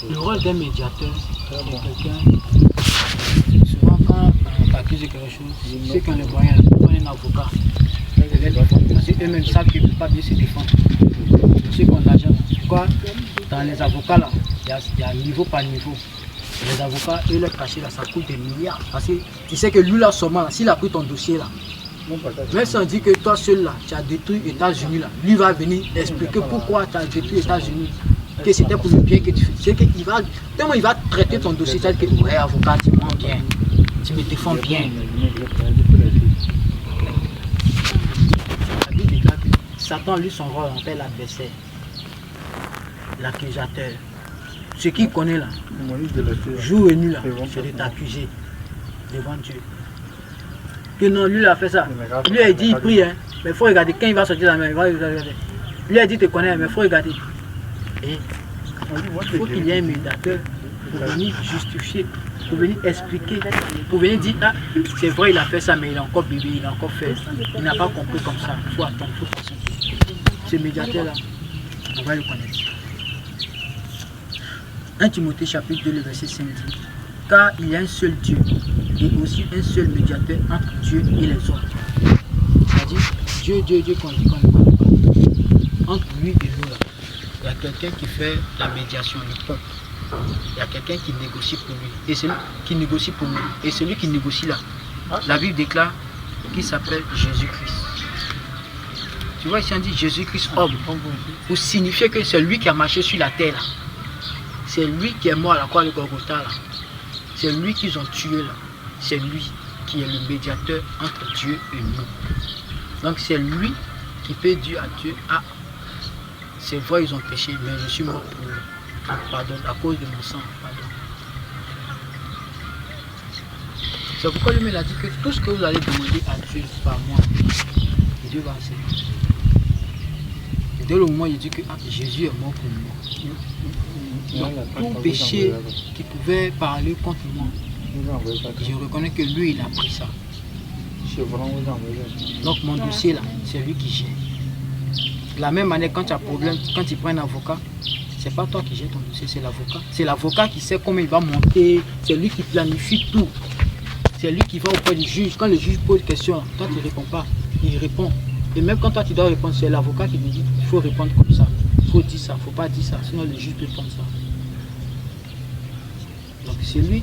Le rôle d'un médiateur, c'est quelqu'un, souvent quand on t'accuse de quelque chose, c'est qu'on le voyait, on est un avocat. Parce qu'eux-mêmes savent qu'ils ne peuvent pas bien se défendre. C'est qu'on a jamais. Pourquoi dans les avocats là, il y a niveau par niveau. Les avocats, eux, leur cachet là, ça coûte des milliards. Parce que tu sais que lui là, seulement, s'il a pris ton dossier là, même si on dit que toi seul là, tu as détruit les États-Unis là, lui va venir expliquer pourquoi tu as détruit les États-Unis, que c'était pour le bien que tu fais. C'est qu'il va, tellement il va traiter ton dossier, c'est-à-dire que, ouais, avocat, tu me bien, tu me défends bien. La Bible déclare que Satan, lui, son rôle, on appelle l'adversaire, l'accusateur. Ce qu'il connaît là, jour et nuit là, c'est de t'accuser devant Dieu. Que non, lui il a fait ça. Lui il dit il prie, hein, mais il faut regarder quand il va sortir la main, il va regarder. Lui il dit te connais, mais il faut regarder. Et il faut qu'il y ait un médiateur pour venir justifier, pour venir expliquer, pour venir dire ah c'est vrai il a fait ça, mais il a encore bébé, il a encore fait, il n'a pas compris comme ça. Il faut attendre, il faut patienter. Ce médiateur là, on va le connaître. 1 Timothée chapitre 2, le verset 5 dit car il y a un seul Dieu et aussi un seul médiateur entre Dieu et les hommes. C'est-à-dire, Dieu qu'on dit qu'on ne parle pas. Entre lui et nous, là, il y a quelqu'un qui fait la médiation, le peuple. Il y a quelqu'un qui négocie pour lui. Et celui qui négocie pour nous. Et celui qui négocie là, la Bible déclare qu'il s'appelle Jésus-Christ. Tu vois, ici on dit Jésus-Christ homme, pour signifier que c'est lui qui a marché sur la terre là. C'est lui qui est mort à la croix de Golgotha là. C'est lui qu'ils ont tué là. C'est lui qui est le médiateur entre Dieu et nous. Donc c'est lui qui peut dire à Dieu, ah, c'est vrai ils ont péché, mais je suis mort pour eux. Pardon, à cause de mon sang, pardon. C'est pourquoi lui a dit que tout ce que vous allez demander à Dieu par moi, Dieu va accepter. Et dès le moment où il dit que ah, Jésus est mort pour moi. Donc, tout péché qui pouvait parler contre moi, je reconnais que lui, il a pris ça. Donc, mon dossier là, c'est lui qui gère. De la même manière, quand tu as problème, quand tu prends un avocat, c'est pas toi qui gères ton dossier, c'est l'avocat. C'est l'avocat qui sait comment il va monter, c'est lui qui planifie tout. C'est lui qui va auprès du juge. Quand le juge pose une question, toi tu ne réponds pas, il répond. Et même quand toi tu dois répondre, c'est l'avocat qui me dit il faut répondre comme ça. Il faut dire ça, il ne faut pas dire ça, sinon le juge peut prendre ça. Donc c'est lui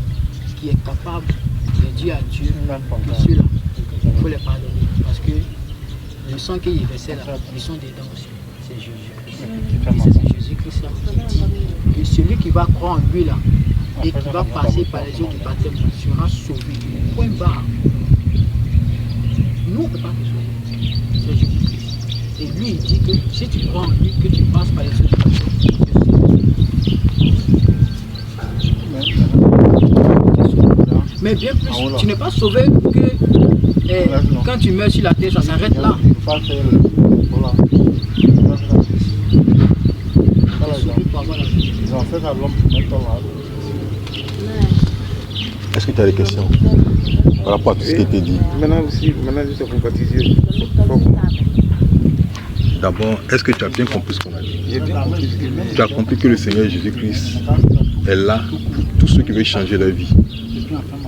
qui est capable de dire à Dieu, ceux-là, il faut les pardonner. Parce que le sang qu'il est versé là, ils sont dedans aussi. C'est Jésus. C'est Jésus-Christ qui dit que celui qui va croire en lui là, et qui va passer par les eaux du baptême sera sauvé. Point barre. Nous, on ne peut pas te sauver. C'est Jésus-Christ. Et lui, il dit que si tu crois en lui, que tu passes par les eaux du baptême. Mais bien plus, tu n'es pas sauvé que quand tu meurs sur la terre, ça s'arrête là. Est-ce que tu as des questions par rapport à tout ce qui a été dit? Maintenant aussi, je suis compatissé. D'abord, est-ce que tu as bien compris ce qu'on a dit? J'ai bien compris. Tu as compris que le Seigneur Jésus-Christ est là pour tous ceux qui veulent changer leur vie.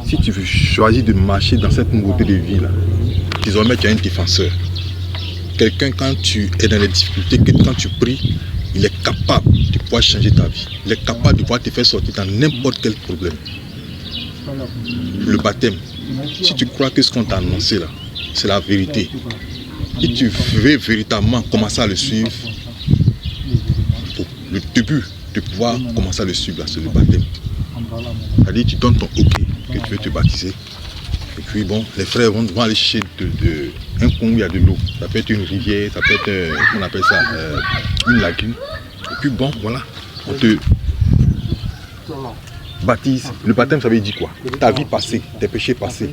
Si tu veux choisir de marcher dans cette nouveauté de vie là, désormais tu as un défenseur. Quelqu'un quand tu es dans les difficultés, que quand tu pries, il est capable de pouvoir changer ta vie. Il est capable de pouvoir te faire sortir dans n'importe quel problème. Le baptême, si tu crois que ce qu'on t'a annoncé là, c'est la vérité, et tu veux véritablement commencer à le suivre, le début de pouvoir commencer à le suivre, c'est le baptême. C'est-à-dire tu donnes ton OK que tu veux te baptiser. Et puis bon, les frères vont aller chercher un pont où il y a de l'eau. Ça peut être une rivière, ça peut être, on appelle ça, une lagune. Et puis bon, voilà, on te baptise. Le baptême, ça veut dire quoi? Ta vie passée, tes péchés passés.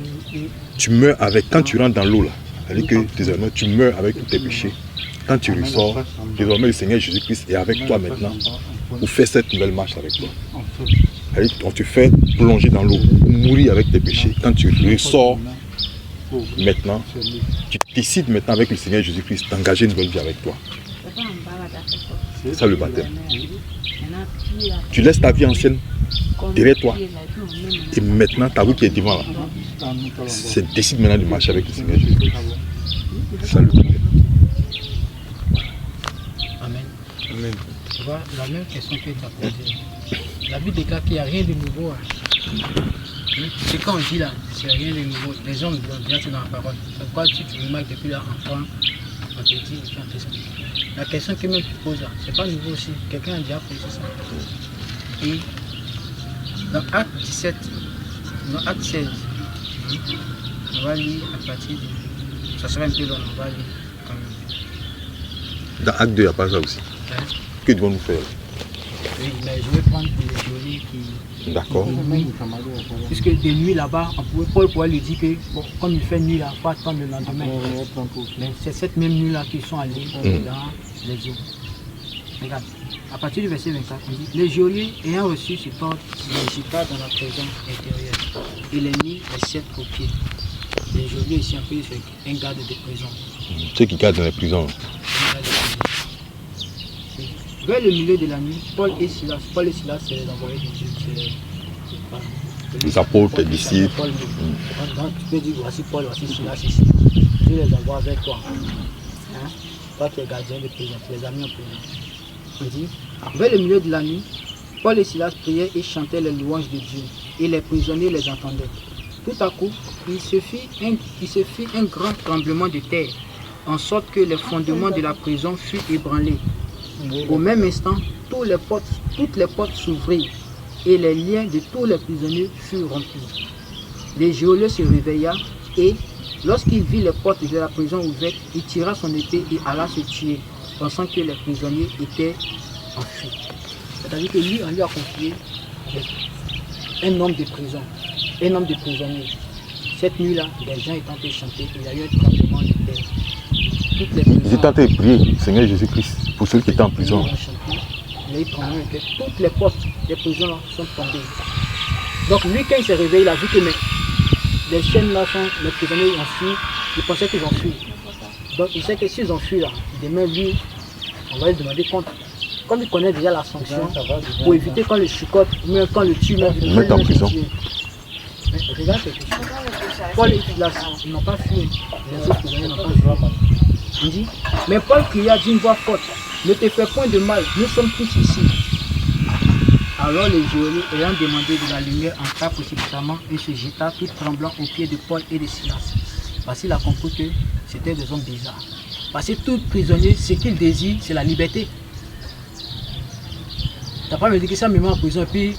Tu meurs avec, quand tu rentres dans l'eau là, c'est-à-dire que désormais tu meurs avec tous tes péchés. Quand tu ressors, désormais le Seigneur Jésus-Christ est avec toi maintenant pour faire cette nouvelle marche avec toi. On te fait plonger dans l'eau, mourir avec tes péchés. Quand tu ressors maintenant, tu décides maintenant avec le Seigneur Jésus-Christ d'engager une nouvelle vie avec toi. C'est ça le baptême. Tu laisses ta vie ancienne derrière toi. Et maintenant, ta vie qui est devant là, c'est décide maintenant de marcher avec le Seigneur Jésus-Christ. C'est ça le baptême. Amen. Amen. Tu vois, la même question que tu as posée. La Bible déclare qu'il n'y a rien de nouveau. Ce qu'on dit là, c'est rien de nouveau. Les hommes l'ont bien dans la parole. C'est pourquoi si tu remarques depuis là, enfant, on te dit et puis on t'explique. La question que même tu poses là, c'est pas nouveau aussi. Quelqu'un a déjà posé ça. Et dans Acte 17, dans Acte 16, on va lire à partir de. Ça sera un peu long, on va lire quand même. Dans Acte 2, il n'y a pas ça aussi. Hein? Que devons nous faire? Oui, mais je vais prendre pour les journées qui. D'accord. Puisque de nuit là-bas, Paul pourrait lui dire que bon, comme il fait nuit là, il faut attendre le lendemain. Mais c'est cette même nuit là qu'ils sont allés dans les eaux. Regarde, à partir du verset 24, on dit les geôliers ayant reçu ce ordre, les jeta dans la prison intérieure et les mit les 7 au pied. Les geôliers ici en plus c'est un garde de prison. Ceux qui gardent dans les prisons. Vers le milieu de la nuit, Paul et Silas, c'est les envoyés de Dieu. Les apôtres, les disciples. Donc, tu peux dire voici Paul, voici Silas ici. Dieu les envoie avec toi. Hein? Toi qui es gardien de prison, tu les as mis en prison. On dit, vers le milieu de la nuit, Paul et Silas priaient et chantaient les louanges de Dieu. Et les prisonniers les entendaient. Tout à coup, il se fit un grand tremblement de terre, en sorte que les fondements de la prison furent ébranlés. Au même instant, toutes les portes s'ouvrirent et les liens de tous les prisonniers furent rompus. Le geôlier se réveilla et, lorsqu'il vit les portes de la prison ouvertes, il tira son épée et alla se tuer, pensant que les prisonniers étaient enfuis. C'est-à-dire que lui, on lui a confié un homme de prison, un homme de prisonniers. Cette nuit-là, les gens étaient en train de chanter, il y a eu un tremblement de terre. Ils étaient en train de prier, Seigneur Jésus-Christ, pour ceux qui étaient en prison. Toutes les portes des prisons sont tombées. Donc lui, quand il s'est réveillé, il a vu que les chaînes là sont, les prisonniers ont fui, il pensait qu'ils ont fui. Donc il sait que s'ils ont fui là, demain lui, on va lui demander compte. Comme il connaît déjà la sanction, pour éviter qu'on le chicote, même quand le tue, mettre en prison. Mais regarde quelque chose. Paul et Silas, ils n'ont pas fui. Les autres prisonniers n'ont pas fui. On dit, mais Paul cria d'une voix forte, ne te fais point de mal, nous sommes tous ici. Alors les geôliers, ayant demandé de la lumière, entra précipitamment et se jeta tout tremblant aux pieds de Paul et de Silas. Parce qu'il a compris que c'était des hommes bizarres. Parce que tout prisonnier, ce qu'il désire, c'est la liberté. Tu n'as pas me dit que ça me met en prison et puis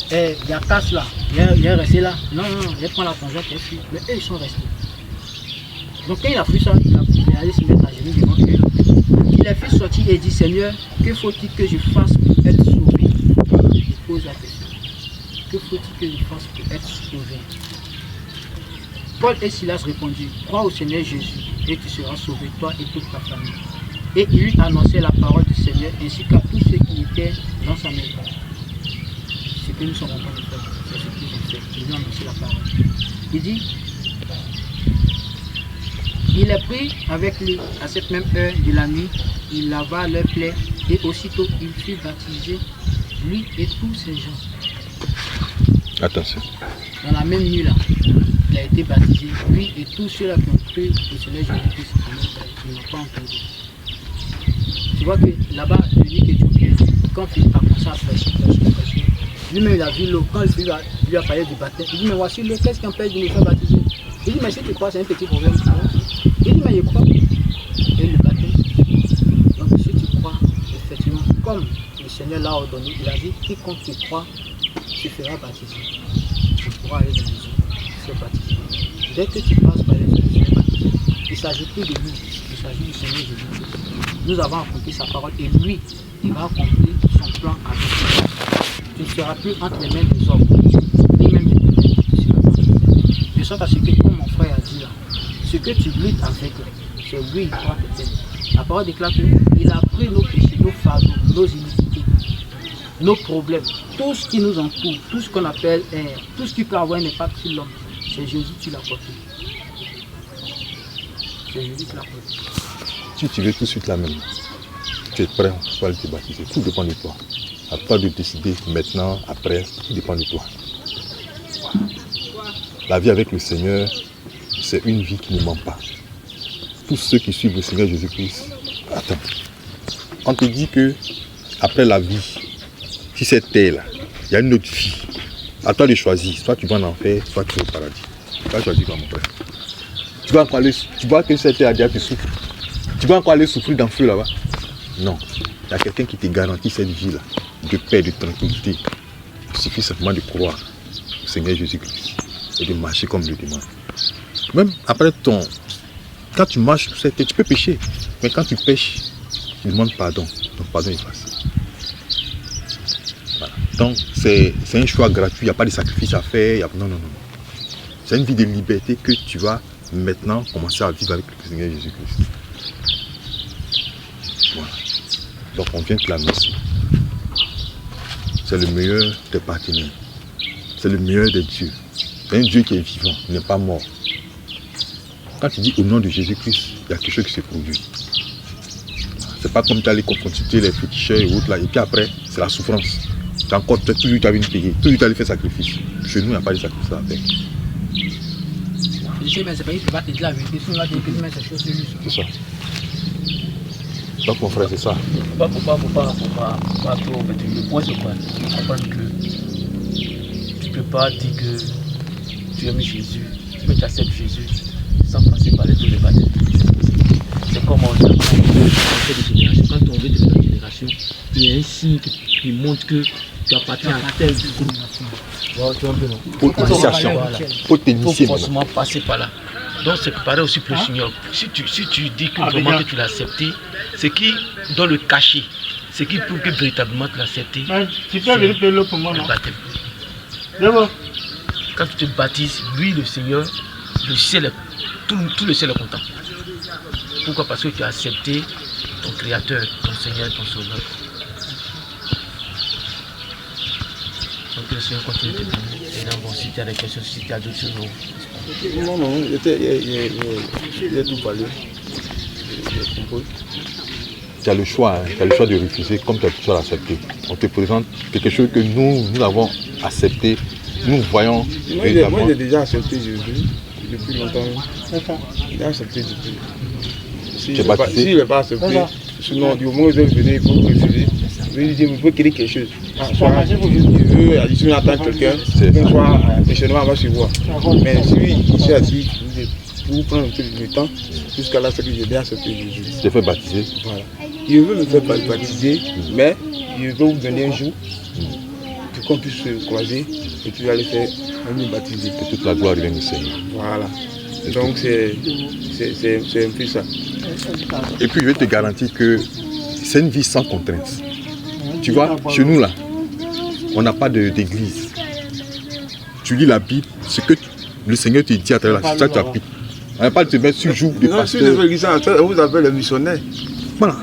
il y a casse là, il est resté là. Non, il prend la tangente et fuit. Mais eux, ils sont restés. Donc quand il a fait ça, il a allé se mettre à genoux devant Dieu. Il a fait sortir et dit, Seigneur, que faut-il que je fasse pour être sauvé? Il pose la question. Que faut-il que je fasse pour être sauvé? Paul et Silas répondirent, crois au Seigneur Jésus et tu seras sauvé, toi et toute ta famille. Et il lui annonçait la parole du Seigneur ainsi qu'à tous ceux qui étaient dans sa maison. Ce que nous sommes en train de faire, c'est ce qu'ils ont fait. Ils lui ont annoncé la parole. Il dit, il les prit avec lui à cette même heure de la nuit, il lava leurs plaies et aussitôt il fut baptisé, lui et tous ces gens. Attention. Dans la même nuit là, il a été baptisé, lui et tous ceux-là qui ont cru au Seigneur Jésus-Christ, ils n'ont pas entendu. Tu vois que là-bas, le lit que tu viens, quand Philippe a commencé à prêcher, lui-même il a vu l'eau. Quand Philippe lui a parlé du baptême, il dit mais voici l'eau, qu'est-ce qui empêche de me faire baptiser? Il dit mais si tu crois, c'est un petit problème. Il dit mais je crois. Et le baptême. Donc si tu crois, effectivement, comme le Seigneur l'a ordonné, il a dit quiconque tu croit, tu feras baptiser. Tu pourras aller dans les eaux, tu fais baptiser. Dès que tu passes par les eaux, tu fais baptiser. Il ne s'agit plus de nous, il s'agit du Seigneur Jésus. Nous avons accompli sa parole et lui, il va accomplir son plan avec nous. Tu ne seras plus entre les mains des hommes, ni même des pécheurs. Tu seras plus. De sorte à ce que, comme mon frère a dit là, ce que tu luttes avec, c'est lui qui pourra te faire. La parole déclare qu'il a pris nos péchés, nos fardeaux, nos iniquités, nos problèmes, tout ce qui nous entoure, tout ce qu'on appelle, tout ce qui peut avoir un impact sur l'homme, c'est Jésus qui l'a porté. C'est Jésus qui l'a porté. Si tu veux tout de suite la même, tu es prêt pour aller te baptiser. Tout dépend de toi. À toi de décider maintenant, après, tout dépend de toi. La vie avec le Seigneur, c'est une vie qui ne ment pas. Tous ceux qui suivent le Seigneur Jésus-Christ, attends. On te dit que après la vie, si c'est terre-là, il y a une autre vie. À toi de choisir. Soit tu vas en enfer, soit tu vas au paradis. Tu vas choisir quoi, mon frère? Tu vas encore aller, tu vois que cette terre, tu souffres. Tu vas encore aller souffrir dans le feu là-bas? Non. Il y a quelqu'un qui te garantit cette vie-là, de paix, de tranquillité. Il suffit simplement de croire au Seigneur Jésus-Christ et de marcher comme il le demande. Même après quand tu marches sur cette terre, tu peux pécher. Mais quand tu pêches, tu demandes pardon. Ton pardon est facile. Voilà. Donc c'est un choix gratuit, il n'y a pas de sacrifice à faire. Non. C'est une vie de liberté que tu vas maintenant commencer à vivre avec le Seigneur Jésus-Christ. Voilà. Donc on vient te l'annoncer. C'est le meilleur des partenaires. C'est le meilleur des dieux. C'est un Dieu qui est vivant, il n'est pas mort. Quand tu dis au nom de Jésus-Christ, il y a quelque chose qui se produit. C'est pas comme tu allais consulter les féticheurs et autres là, et puis après, c'est la souffrance. Tu as encore toujours tu as une payer, toujours tu allais faire sacrifice. Chez nous, il n'y a pas de sacrifice à faire. Je sais, mais c'est pas lui qui va te dire la vérité, sinon il va te dire que tu mets ces choses sur lui. C'est ça. Donc mon frère, c'est ça. Faut pas trop. Le point c'est quoi? Comprendre que tu peux pas dire que tu aimes Jésus, que tu acceptes Jésus sans passer par les eaux de baptême. C'est comme on dit de génération. Quand on veut de la génération, il y a un signe qui montre que tu appartiens à tel groupe. Pour l'initiation, pour t'initier. Il faut forcément passer par là. Donc c'est pareil aussi pour le Seigneur. Si tu dis que vraiment que tu l'as accepté, c'est qui dans le cachet, c'est qui pour que véritablement tu l'as accepté. Tu peux venir de l'eau pour moi, non? Le baptême. D'abord. Quand tu te baptises, lui le Seigneur, le ciel, tout le ciel est content. Pourquoi? Parce que tu as accepté ton Créateur, ton Seigneur, ton Sauveur. Donc le Seigneur continue de te bénir. Et donc bon, si tu as des questions, si tu as d'autres choses, non, il a tout parlé. Tu as le choix, tu as le choix de refuser comme tu as le choix d'accepter. On te présente quelque chose que nous avons accepté, nous voyons. Moi j'ai déjà accepté Jésus depuis longtemps. J'ai accepté Jésus. Si je ne l'ai pas accepté, sinon du moment où je vais venir, il faut refuser. Je vais dire, il faut qu'il y ait quelque chose. Soit je veux additionner à quelqu'un, soit l'échelonnement va se voir. Mais si il s'est assis, pour prendre un peu de temps, jusqu'à là, c'est que j'ai bien accepté Jésus. Tu t'es fait baptiser. Voilà. Il veut me faire baptiser, mais il veut vous donner un jour pour qu'on puisse se croiser et puis aller faire un baptiser. Que toute la gloire vient du Seigneur. Voilà. Donc c'est un peu ça. Et puis je vais te garantir que c'est une vie sans contrainte. Tu vois, chez nous là, on n'a pas d'église. Tu lis la Bible, ce que le Seigneur te dit à travers la ça tu appliques. On n'a pas de te mettre sur jour de pasteur. Si vous avez le missionnaire. Voilà.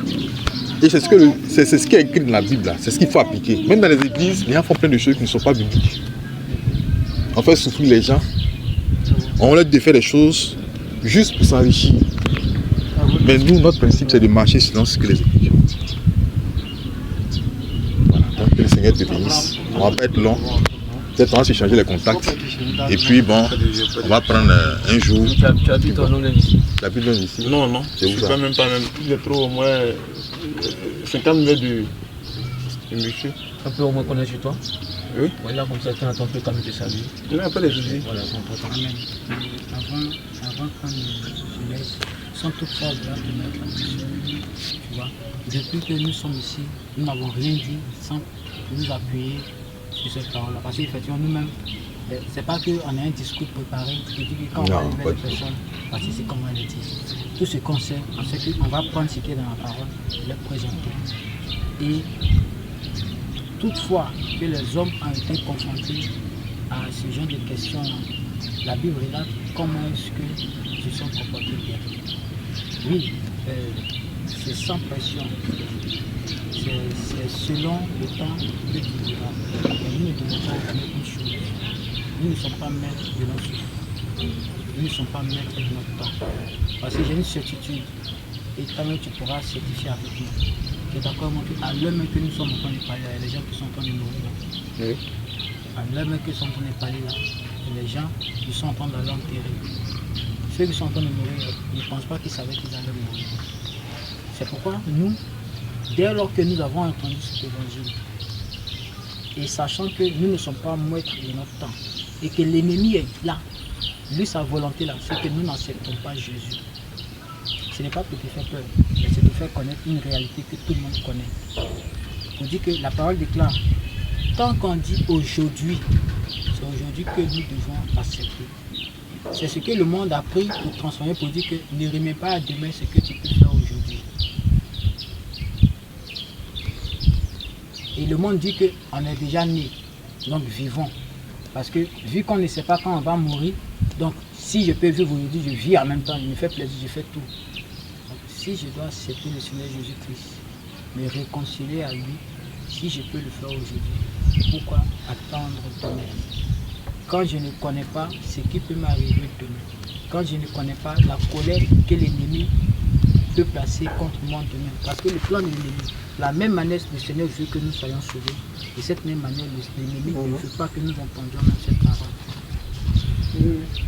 Et c'est ce qui est écrit dans la Bible là, c'est ce qu'il faut appliquer. Même dans les églises, les gens font plein de choses qui ne sont pas bibliques. On fait souffrir les gens. On leur défait les choses juste pour s'enrichir. Mais nous, notre principe, c'est de marcher selon ce que les Écritures ont dit. Voilà. Donc que le Seigneur te bénisse. On va pas être long. Peut-être on va s'échanger les contacts. Et puis bon, on va prendre un jour. Tu habites ton nom ici? Tu habites ici? Non. C'est où ça? Même pas. Il est trop au moins 50 mètres le monsieur. On peut au moins connaître chez toi. Oui. Voilà, comme ça, tu peux quand même te saluer. Il n'y a pas de soucis. Voilà, c'est important. Amen. Avant qu'on se laisse, sans toutefois vouloir te mettre la pression, tu vois, depuis que nous sommes ici, nous n'avons rien dit sans nous appuyer sur cette parole-là. Parce qu'effectivement, nous-mêmes, c'est pas qu'on a un discours préparé qui dit que quand on va lever les personnes, parce que c'est comme on le dit. Tout ce qu'on sait, on sait qu'on va prendre ce qui est dans la parole et le présenter. Et toutefois que les hommes ont été confrontés à ce genre de questions, la Bible relate comment est-ce qu'ils se sont comportés bien. Oui, c'est sans pression, c'est selon le temps que tu diras. Mais nous ne devons pas oublier une chose, nous ne sommes pas maîtres de notre souffle, nous ne sommes pas maîtres de notre temps. Parce que j'ai une certitude, et toi-même tu pourras certifier avec nous. Tu es d'accord, à l'heure même que nous sommes en train de parler, il y a les gens qui sont en train de mourir là. Oui. À l'heure même que nous sommes en train de parler là, il y a les gens qui sont en train d'aller enterrer. Ceux qui sont en train de mourir, ils ne pensent pas qu'ils savaient qu'ils allaient mourir. C'est pourquoi nous, dès lors que nous avons entendu cet évangile, et sachant que nous ne sommes pas maîtres de notre temps, et que l'ennemi est là, lui sa volonté là, c'est que nous n'acceptons pas Jésus. Ce n'est pas pour te faire peur, mais c'est de faire connaître une réalité que tout le monde connaît. On dit que la parole déclare, tant qu'on dit aujourd'hui, c'est aujourd'hui que nous devons accepter. C'est ce que le monde a pris pour transformer, pour dire que ne remets pas à demain ce que tu peux faire aujourd'hui. Et le monde dit qu'on est déjà né, donc vivons. Parce que vu qu'on ne sait pas quand on va mourir, donc si je peux vivre aujourd'hui, je vis en même temps, il me fait plaisir, je fais tout. Donc si je dois accepter le Seigneur Jésus-Christ, me réconcilier à lui, si je peux le faire aujourd'hui, pourquoi attendre demain? Quand je ne connais pas ce qui peut m'arriver demain, quand je ne connais pas la colère que l'ennemi peut placer contre moi demain, parce que le plan de l'ennemi, la même manière le Seigneur veut que nous soyons sauvés, de cette même manière l'ennemi ne veut pas que nous entendions même cette parole.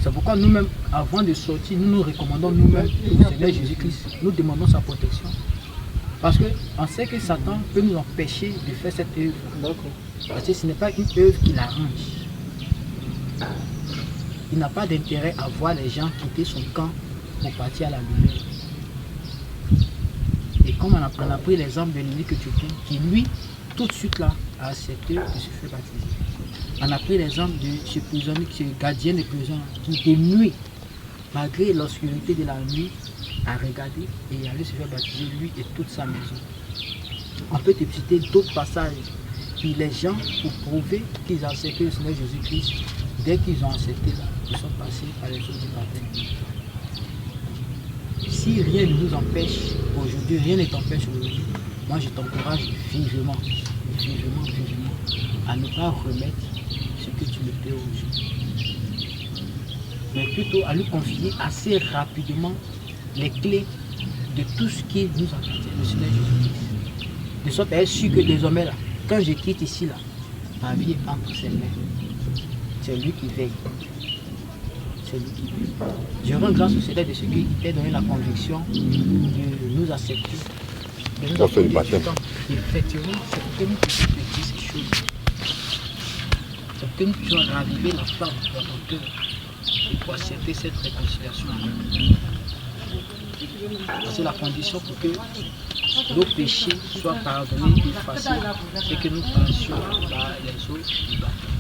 C'est pourquoi nous-mêmes, avant de sortir, nous nous recommandons nous-mêmes au Seigneur Jésus-Christ, nous demandons sa protection. Parce qu'on sait que Satan peut nous empêcher de faire cette œuvre. Parce que ce n'est pas une œuvre qui l'arrange. Il n'a pas d'intérêt à voir les gens quitter son camp pour partir à la lumière. Et comme on a pris l'exemple de l'ennemi éthiopien, qui lui, tout de suite là, a accepté de se faire baptiser. On a pris l'exemple de ce prisonnier, ce gardien de prison, qui de nuit, malgré l'obscurité de la nuit, a regardé et allé se faire baptiser lui et toute sa maison. On peut te citer d'autres passages. Puis les gens, pour prouver qu'ils ont accepté le Seigneur Jésus-Christ, dès qu'ils ont accepté là, ils sont passés par les choses du baptême. Si rien ne nous empêche aujourd'hui, rien ne t'empêche aujourd'hui, moi je t'encourage vivement, à ne pas remettre ce que tu me fais aujourd'hui. Mais plutôt à lui confier assez rapidement les clés de tout ce qui nous appartient, le Seigneur Jésus-Christ. De sorte à être sûr que désormais là, quand je quitte ici là, ma vie est entre ses mains. C'est lui qui veille. C'est lui qui veille. Je rends grâce au Seigneur de ce qui t'a donné la conviction de nous accepter. De nous accepter du temps. Effectivement, c'est pour que nous puissions te dire ces choses. C'est pour que nous puissions raviver la flamme dans ton cœur et pour accepter cette réconciliation avec nous. C'est la condition pour que nos péchés soient pardonnés et effacés et que nous passions par les eaux du baptême.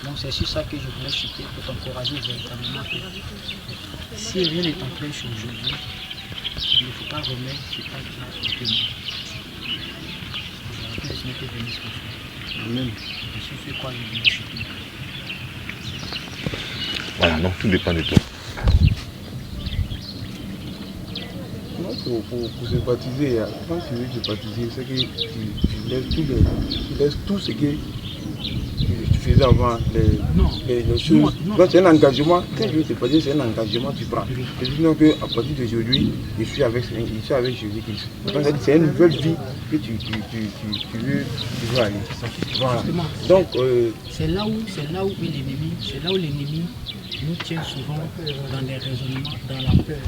Donc c'est sur ça que je voulais chuter pour t'encourager véritablement que si rien ne t'empêche aujourd'hui, il ne faut pas remettre ce pas de la demain. Que le Seigneur te bénisse mon frère. Amen. Et sur ce quoi je voulais chuter. Voilà, donc tout dépend de toi. Pour se baptiser, quand tu veux te baptiser, c'est que tu laisses tout ce que tu faisais avant, les choses. C'est un engagement, quand tu veux te baptiser, c'est un engagement que tu prends. Et sinon qu'à partir d'aujourd'hui, je suis avec Jésus-Christ. C'est une nouvelle vie que tu veux aller. Voilà. Donc, c'est là où l'ennemi nous tient souvent dans les raisonnements, dans la peur.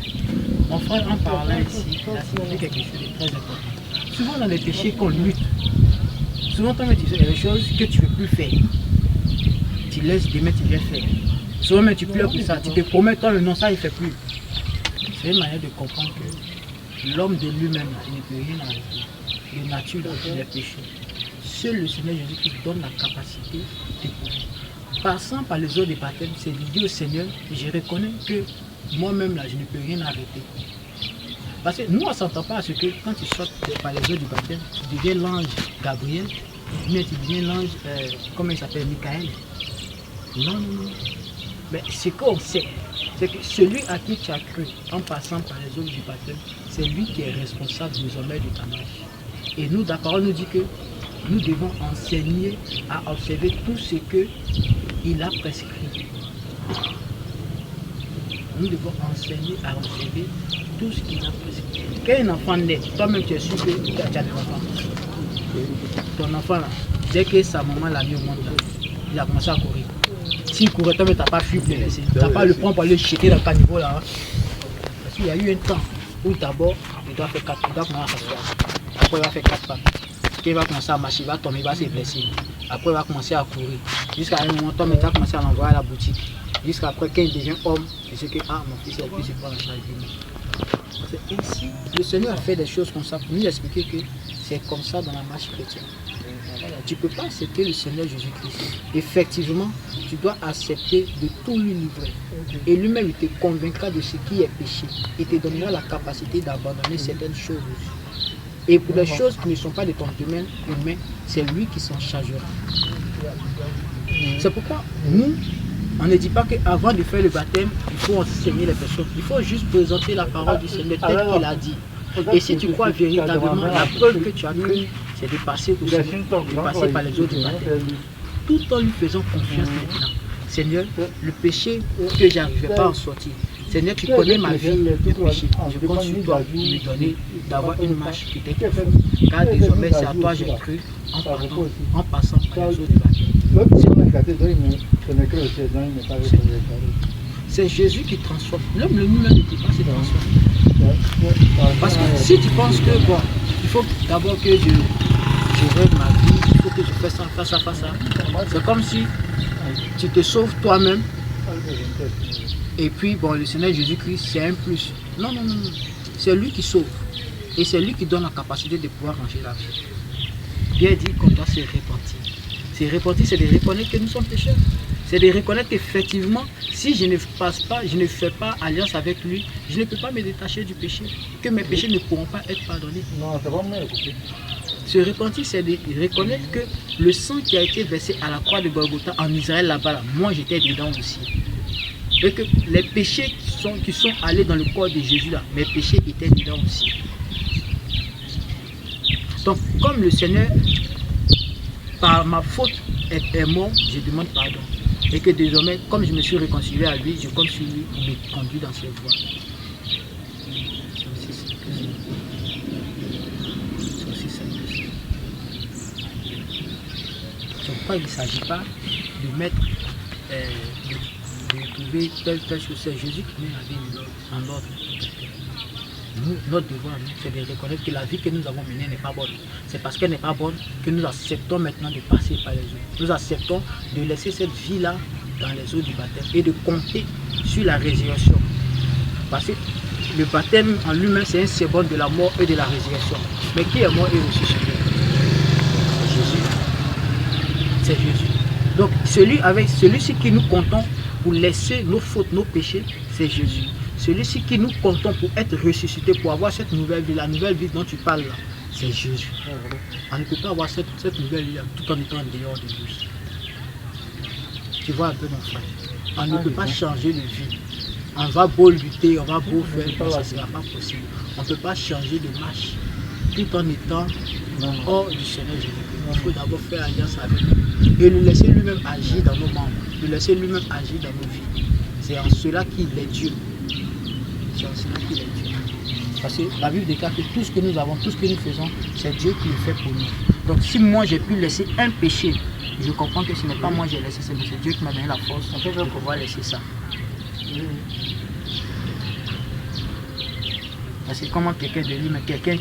Mon frère en parlant ici, il a signifié quelque chose de très important. souvent dans les péchés qu'on lutte, souvent toi tu fais des choses que tu ne veux plus faire. Tu laisses demain, tu viens faire. Souvent même tu pleures pour ça, tu te promets toi le non, ça il ne fait plus. C'est une manière de comprendre que l'homme de lui-même il ne peut rien arrêter. De nature, les péchés. Seul le Seigneur Jésus-Christ donne la capacité de pouvoir. Passant par les eaux de baptême, c'est de dire au Seigneur, je reconnais que moi-même là, je ne peux rien arrêter. Parce que nous, on ne s'entend pas à ce que quand tu sautes par les eaux du baptême, tu deviens l'ange Gabriel, mais tu deviens l'ange, comment il s'appelle, Michael. Non, non, non. Mais ce qu'on sait, c'est que celui à qui tu as cru en passant par les eaux du baptême, c'est lui qui est responsable désormais de ta marche. Et nous, la parole nous dit que nous devons enseigner à observer tout ce qu'il a prescrit. Nous devons enseigner à observer tout ce qu'il a prescrit. Quand un enfant naît, toi-même tu es sûr que tu as des enfants. Ton enfant là, dès que sa maman l'a mis au monde, là, il a commencé à courir. S'il courait, toi-même tu n'as pas fui pour le laisser. Tu n'as pas le prendre pour aller le jeter dans le caniveau là. Parce qu'il y a eu un temps où d'abord il doit faire 4 pas, il doit commencer à s'asseoir. Après il va faire 4 pas. Quand il va commencer à marcher, il va tomber, il va se blesser. Après il va commencer à courir. Jusqu'à un moment, toi-même tu as commencé à l'envoyer à la boutique. Jusqu'à après, quand il devient homme, tu sais que mon fils est plus, il prend en charge de lui. C'est ainsi. Le Seigneur a fait des choses comme ça pour nous expliquer que c'est comme ça dans la marche chrétienne. Tu ne peux pas accepter le Seigneur Jésus-Christ. Effectivement, tu dois accepter de tout lui livrer. Et lui-même, il te convaincra de ce qui est péché. Il te donnera la capacité d'abandonner certaines choses. Et pour les choses qui ne sont pas de ton domaine humain, c'est lui qui s'en chargera. C'est pourquoi nous, on ne dit pas qu'avant de faire le baptême, il faut enseigner les personnes. Il faut juste présenter la parole du Seigneur tel qu'il a dit. Et si tu crois véritablement, la preuve que tu as cru, c'est de passer au Seigneur, de passer par les eaux du baptême. Tout en lui faisant confiance maintenant. Seigneur, le péché que je n'arrivais pas à en sortir. Seigneur, tu connais ma vie de péché. Je compte sur toi pour me donner d'avoir une marche qui t'est conforme. Car désormais, c'est à toi que j'ai cru en passant par les eaux du baptême. C'est Jésus qui transforme. L'homme le lui-même ne peut pas se transformer. Parce que si tu penses que, bon, il faut d'abord que je règle ma vie, il faut que je fasse ça, fasse ça, fasse ça. C'est comme si tu te sauves toi-même. Et puis, bon, le Seigneur Jésus-Christ, c'est un plus. Non, non, non, non. C'est lui qui sauve. Et c'est lui qui donne la capacité de pouvoir ranger la vie. Bien dit qu'on doit se repentir. Se repentir, c'est de reconnaître que nous sommes pécheurs. C'est de reconnaître qu'effectivement, si je ne passe pas, je ne fais pas alliance avec lui, je ne peux pas me détacher du péché. Que mes péchés ne pourront pas être pardonnés. Non, c'est vraiment écouté. Se repentir, c'est de reconnaître que le sang qui a été versé à la croix de Golgotha en Israël là-bas, moi j'étais dedans aussi. Et que les péchés qui sont allés dans le corps de Jésus là, mes péchés étaient dedans aussi. Donc, comme le Seigneur, par ma faute, est mort, je demande pardon. Et que désormais, comme je me suis réconcilié à lui, je compte sur lui pour me conduire dans ses voies. C'est aussi simple que ça. Donc, il ne s'agit pas de mettre, de trouver telle chose. C'est Jésus qui met la vie en ordre. Nous, notre devoir, c'est de reconnaître que la vie que nous avons menée n'est pas bonne. C'est parce qu'elle n'est pas bonne que nous acceptons maintenant de passer par les eaux. Nous acceptons de laisser cette vie-là dans les eaux du baptême et de compter sur la résurrection. Parce que le baptême en lui-même, c'est un symbole de la mort et de la résurrection. Mais qui est mort et ressuscité? C'est Jésus. C'est Jésus. Donc, celui-ci qui nous comptons pour laisser nos fautes, nos péchés, c'est Jésus. Celui-ci qui nous comptons pour être ressuscité, pour avoir cette nouvelle vie, la nouvelle vie dont tu parles là, c'est Jésus. On ne peut pas avoir cette nouvelle vie tout en étant en dehors de lui. Tu vois un peu mon frère. On ne peut pas changer de vie. On va beau lutter, on va beau faire, mais ça ne sera pas possible. On ne peut pas changer de marche tout en étant hors du Seigneur Jésus. Il faut d'abord faire alliance avec lui et le laisser lui-même agir dans nos membres, le laisser lui-même agir dans nos vies. C'est en cela qu'il est Dieu. C'est en cela qu'il est Dieu. Parce que la Bible déclare que tout ce que nous avons, tout ce que nous faisons, c'est Dieu qui le fait pour nous. Donc si moi j'ai pu laisser un péché, je comprends que ce n'est pas moi qui ai laissé, c'est Dieu qui m'a donné la force de pouvoir laisser ça. Parce que comment quelqu'un de lui, mais quelqu'un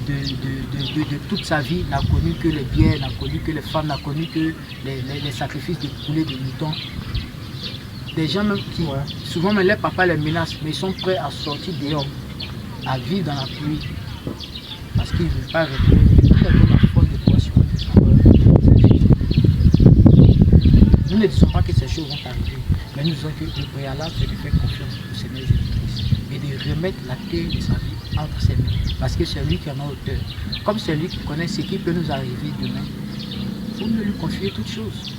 de toute sa vie n'a connu que les bières, n'a connu que les femmes, n'a connu que les sacrifices de poulets, de moutons. Des gens même qui, souvent même les papas les menacent, mais ils sont prêts à sortir dehors, à vivre dans la pluie, parce qu'ils ne veulent pas répondre la force de poisson. Nous ne disons pas que ces choses vont arriver, mais nous disons que le préalable, c'est de faire confiance au Seigneur Jésus-Christ et de remettre la terre de sa vie entre ses mains, parce que c'est lui qui en a hauteur. Comme c'est lui qui connaît ce qui peut nous arriver demain, il faut lui confier toutes choses.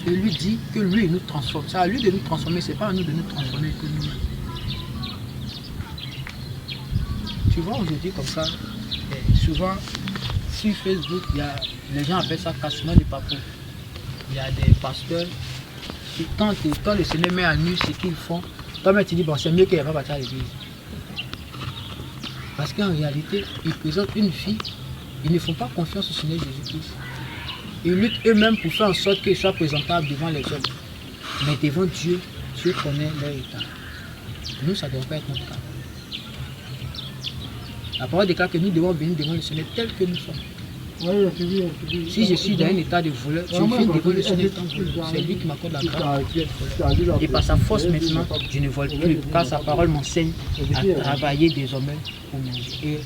Et lui dit que lui nous transforme. C'est à lui de nous transformer, c'est pas à nous de nous transformer que nous-mêmes. Tu vois aujourd'hui comme ça, souvent sur Facebook, les gens appellent ça cassement de papou. Il y a des pasteurs qui quand le Seigneur met à nu ce qu'ils font, toi-même tu dis bon c'est mieux qu'il n'y ait pas partir à l'église. Parce qu'en réalité, ils présentent une fille, ils ne font pas confiance au Seigneur Jésus-Christ. Ils luttent eux-mêmes pour faire en sorte qu'ils soient présentables devant les hommes. Mais devant Dieu, Dieu connaît leur état. Nous, ça ne doit pas être notre cas. La parole déclare que nous devons venir devant le Seigneur tel que nous sommes. Si je suis dans un état de voleur, je viens devant le Seigneur étant voleur. C'est lui qui m'accorde la grâce. Et par sa force maintenant, je ne vole plus, car sa parole m'enseigne à travailler désormais pour manger. Et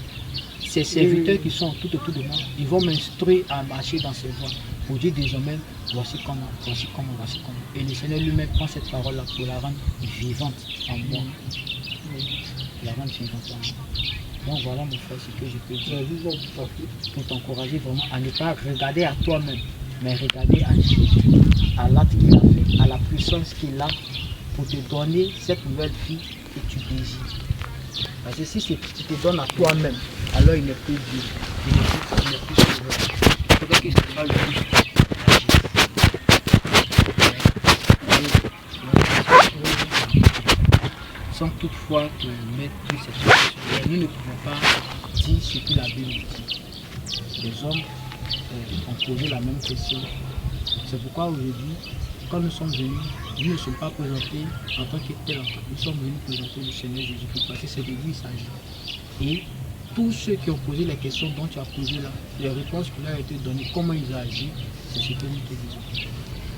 ces serviteurs qui sont tout autour de moi, ils vont m'instruire à marcher dans ces voies. Pour dire désormais, voici comment, voici comment, voici comment. Et le Seigneur lui-même prend cette parole-là pour la rendre vivante en moi. La rendre vivante en moi. Donc voilà mon frère, ce que je peux dire. Pour t'encourager vraiment à ne pas regarder à toi-même, mais regarder à Jésus, à l'acte qu'il a fait, à la puissance qu'il a pour te donner cette nouvelle vie que tu désires. Parce que si tu te donnes à toi-même, alors il n'est plus Dieu, il n'est plus sauveur. Il faudrait qu'il se fasse le plus. Sans toutefois te mettre toutes ces choses. Nous ne pouvons pas dire ce que la Bible dit. Les hommes ont posé la même question. C'est pourquoi aujourd'hui, quand nous sommes venus, nous ne sommes pas présentés en tant que tel. Nous sommes venus présenter le Seigneur Jésus-Christ parce que c'est de lui il s'agit. Et tous ceux qui ont posé les questions dont tu as posé là, les réponses qui leur ont été données, comment ils ont agi, c'est ce que nous te disons.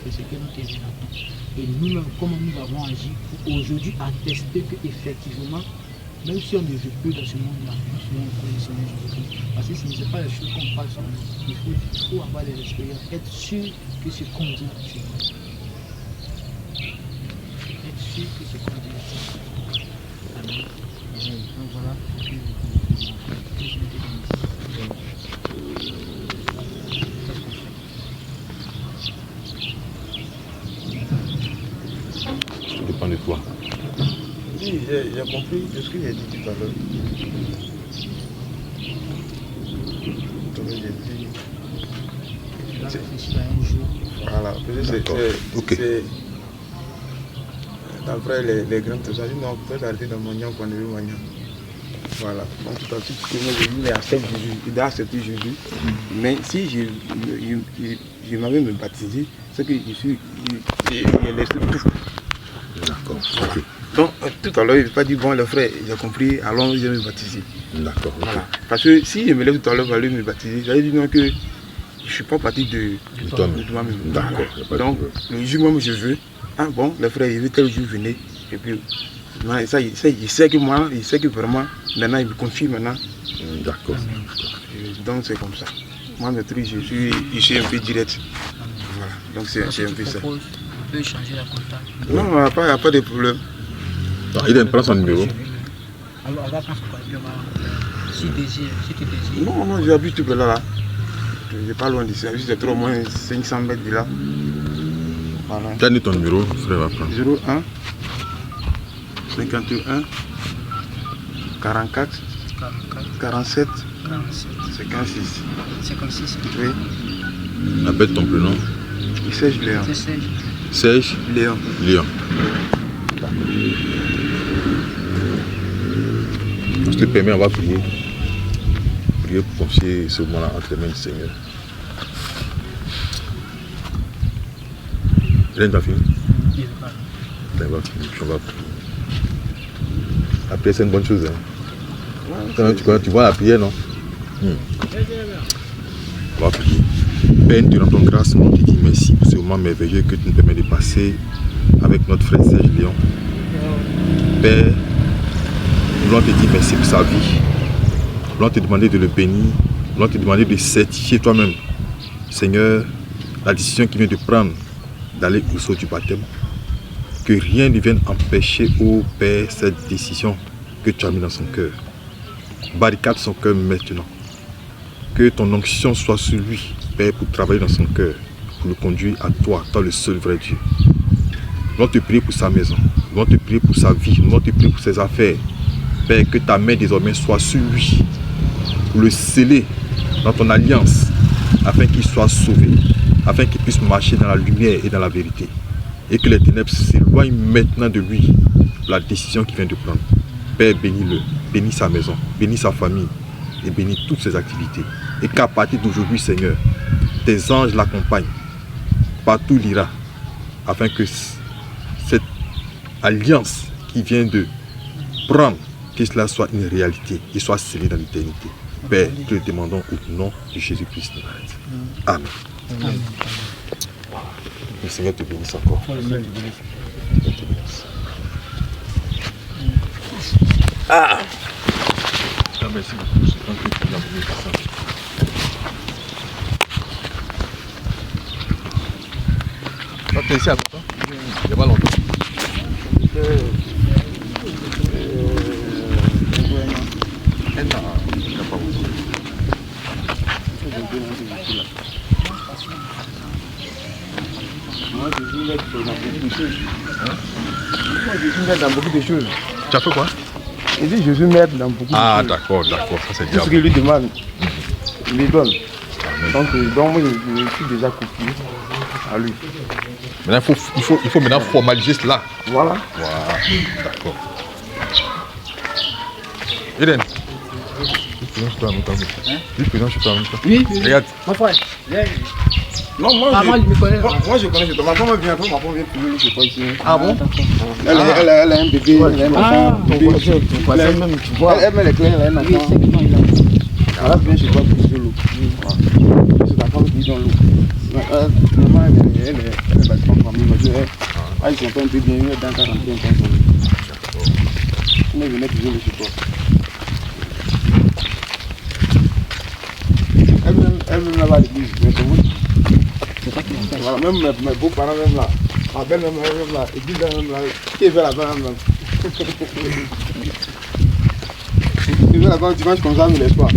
C'est ce que nous te relatons. Et nous-mêmes, comment nous avons agi pour aujourd'hui attester qu'effectivement, même si on ne vit plus dans ce monde-là, nous serons encore le Seigneur Jésus-Christ. Parce que ce n'est pas les choses qu'on parle sur nous. Il faut avoir des expériences, être sûr que ce qu'on dit, c'est vrai. Être sûr que ce qu'on dit, c'est vrai. Amen. Donc voilà ce que je vous dis. Ça dépend de toi. Oui, j'ai compris de ce que j'ai dit tout à l'heure. Comme j'ai dit. Voilà, c'est d'après les grands tout ça, sinon on peut arrêter dans mon nom qu'on est vu mon nom. Voilà, donc tout à suite, il accepte Jésus, il doit accepter Jésus. Mais si je m'avais me baptisé, c'est que il laisse tout. D'accord, ok. Donc tout à l'heure, il n'a pas dit bon, le frère, j'ai compris, allons, je vais me baptiser. D'accord, ok. Voilà. Parce que si je me lève tout à l'heure pour aller me baptiser, j'allais dire non que je ne suis pas parti de toi-même. D'accord. Donc le jour même je veux, ah bon, le frère, il veut tel jour venir, et puis ça, il sait que moi, il sait que vraiment, maintenant il me confie maintenant. D'accord. Donc c'est comme ça. Moi, le truc, je suis un peu direct. Voilà, donc c'est un peu ça. On peut changer la contact. Non, il n'y a pas de problème. Non, il prend son numéro. Alors on va prendre son numéro. Si tu désires. Non, j'habite tout là. Je n'ai pas loin d'ici, c'est trop moins 500 mètres de là. Voilà. Donne ton numéro, frère va prendre. 01 51 44 47 56. 56. Oui. Appelle ton prénom. Serge Léon. Serge Léon. Léon. Je te permets, on va prier. Prier pour confier ce moment-là entre les mains du Seigneur. Hélène va finir. Hélène va finir. On va prier. La prière, c'est une bonne chose. Hein. Ouais, Tu vois la prière, non? On va prier. Père, nous te rendons grâce, on te dit merci pour ce moment merveilleux que tu nous permets de passer avec notre frère Serge Léon. Père, nous voulons te dire merci pour sa vie. Nous voulons te demander de le bénir. Nous voulons te demander de certifier toi-même, Seigneur, la décision qu'il vient de prendre d'aller au saut du baptême. Que rien ne vienne empêcher, ô Père, cette décision que tu as mis dans son cœur. Barricade son cœur maintenant. Que ton onction soit sur lui, Père, pour travailler dans son cœur, pour le conduire à toi, toi le seul vrai Dieu. Nous voulons te prier pour sa maison, nous voulons te prier pour sa vie, nous voulons te prier pour ses affaires. Père, que ta main désormais soit sur lui, pour le sceller dans ton alliance, afin qu'il soit sauvé, afin qu'il puisse marcher dans la lumière et dans la vérité. Et que les ténèbres s'éloignent maintenant de lui, la décision qu'il vient de prendre. Père, bénis-le, bénis sa maison, bénis sa famille et bénis toutes ses activités. Et qu'à partir d'aujourd'hui, Seigneur, tes anges l'accompagnent partout où il ira, afin que cette alliance qui vient de prendre, que cela soit une réalité et soit scellé dans l'éternité. Père, te le demandons au nom de Jésus-Christ. Amen. Amen. Le Seigneur te bénisse encore. Amen. Ah, merci beaucoup. C'est quand que tu as voulu faire ça. Tu es ici à longtemps? Il n'y a pas longtemps. Un an. Il n'y a pas longtemps. Moi, je suis maître dans beaucoup de choses. Moi, je suis maître dans beaucoup de choses. Tu as fait quoi? Il dit, je suis maître dans beaucoup de choses. Ah, d'accord, d'accord. Ça, c'est Tout bien. ce qu'il lui demande, il lui donne. Donc moi, je suis déjà confié à lui. Maintenant, il faut maintenant formaliser cela. Voilà. Voilà, d'accord. Eden, juste présent chez toi en même temps. Juste présent chez toi en même temps. Oui, Regarde. mon frère. Non, moi, il me connaît. moi je connais chez toi. Ma femme vient plus chez toi ici. Ah bon? Elle a un bébé, elle a un enfant. Même, tu vois. Elle met les clés, elle a un enfant. Elle vient chez toi pour jouer l'eau. C'est ta femme qui donne l'eau. Maman, elle est bâtie en famille. Elle s'entend un peu bien, elle est dans 41 ans. Elle venait toujours chez toi. Elle-même là-bas à l'église, mais c'est vous. C'est ça qui est fait. Voilà, même mes beaux-parents même là, ma belle même là, l'église même là, qui est vers là-bas même là. Il va là-bas dimanche comme ça, mais laisse pas.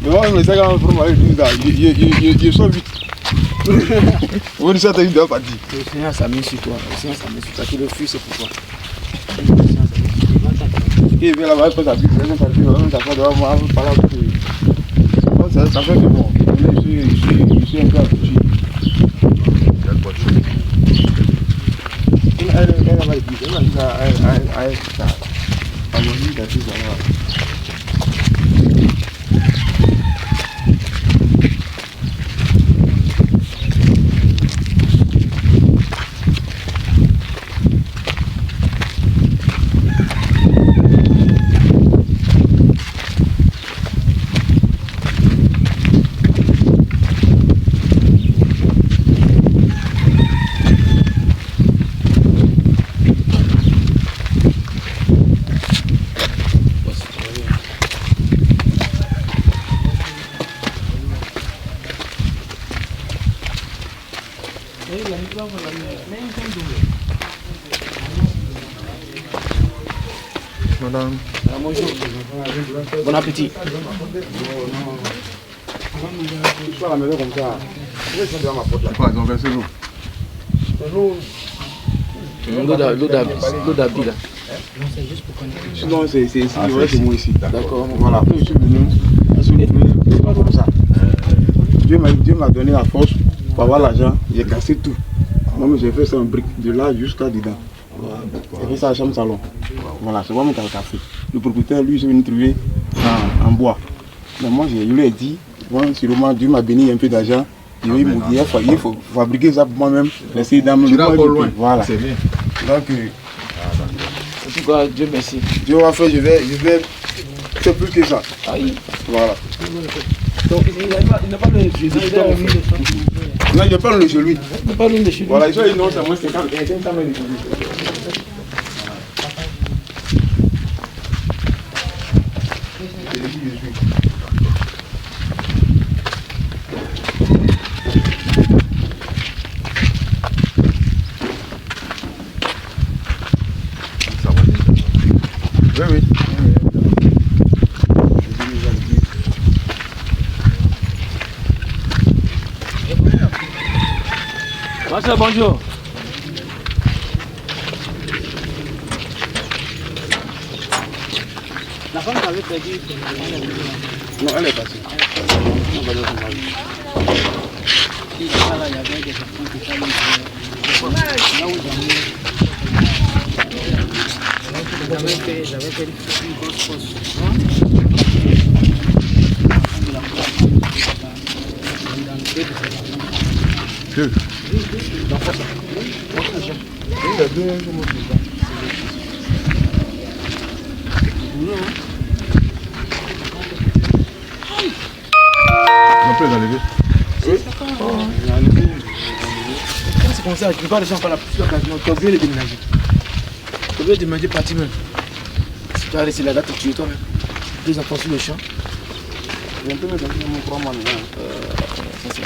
Mais moi, je me sais quand même pour l'église là, il sort vite. Vous dites ça, tu dois partir. Le Seigneur s'est mis sur toi. Le Seigneur s'est mis sur toi. Tu le fuis, c'est pour toi. Qui vient là-bas, il peut s'habiller, il vient partir, il vient s'asseoir devant moi, il parle avec lui. Ça fait que bon, je suis un peu accouché. Elle va l'église, elle va dire à elle, à mon fils, à tout ça. Madame. Bonjour. Bon appétit. Je suis à la maison comme ça. Je suis devant ma porte là. Quoi, ils ont versé l'eau. L'eau d'habit là. Sinon, c'est ici, c'est moi ici. D'accord. Voilà, après je suis venu. C'est pas comme ça. Dieu m'a donné la force pour avoir l'argent. J'ai cassé tout. Moi, j'ai fait ça en brique, de là jusqu'à dedans. J'ai fait ça à la chambre salon. Voilà, c'est moi qui ai le café. Le propriétaire, lui, il est venu trouver en bois. Mais moi, je lui ai dit, bon, sûrement, Dieu m'a béni un peu d'argent. Il faut fabriquer ça pour moi-même. Laisser dans mon loin. Voilà. C'est bien. Donc, En tout cas, Dieu merci. Dieu va faire, je vais faire plus que ça. Aïe. Voilà. Donc il n'a pas le jeu. Non, il parle de chez lui. Il parle de chez lui. Voilà, ils ont une autre à moi, c'est quand il y a un temps de chez lui. Oui. Marcel, bonjour. La femme avait perdu. Non, elle est passée. Il y avait des enfants qui étaient là où j'avais fait une grosse fosse. Deux. On peut les enlever. C'est comme ça, je ne peux pas les gens par la plus occasion. Tu as oublié les déménager. Tu as oublié de déménager parti même. Tu as laissé la date, tu es toi-même. Deux enfants sur le champ. Je vais un peu me donner mon 3 mois. Ça c'est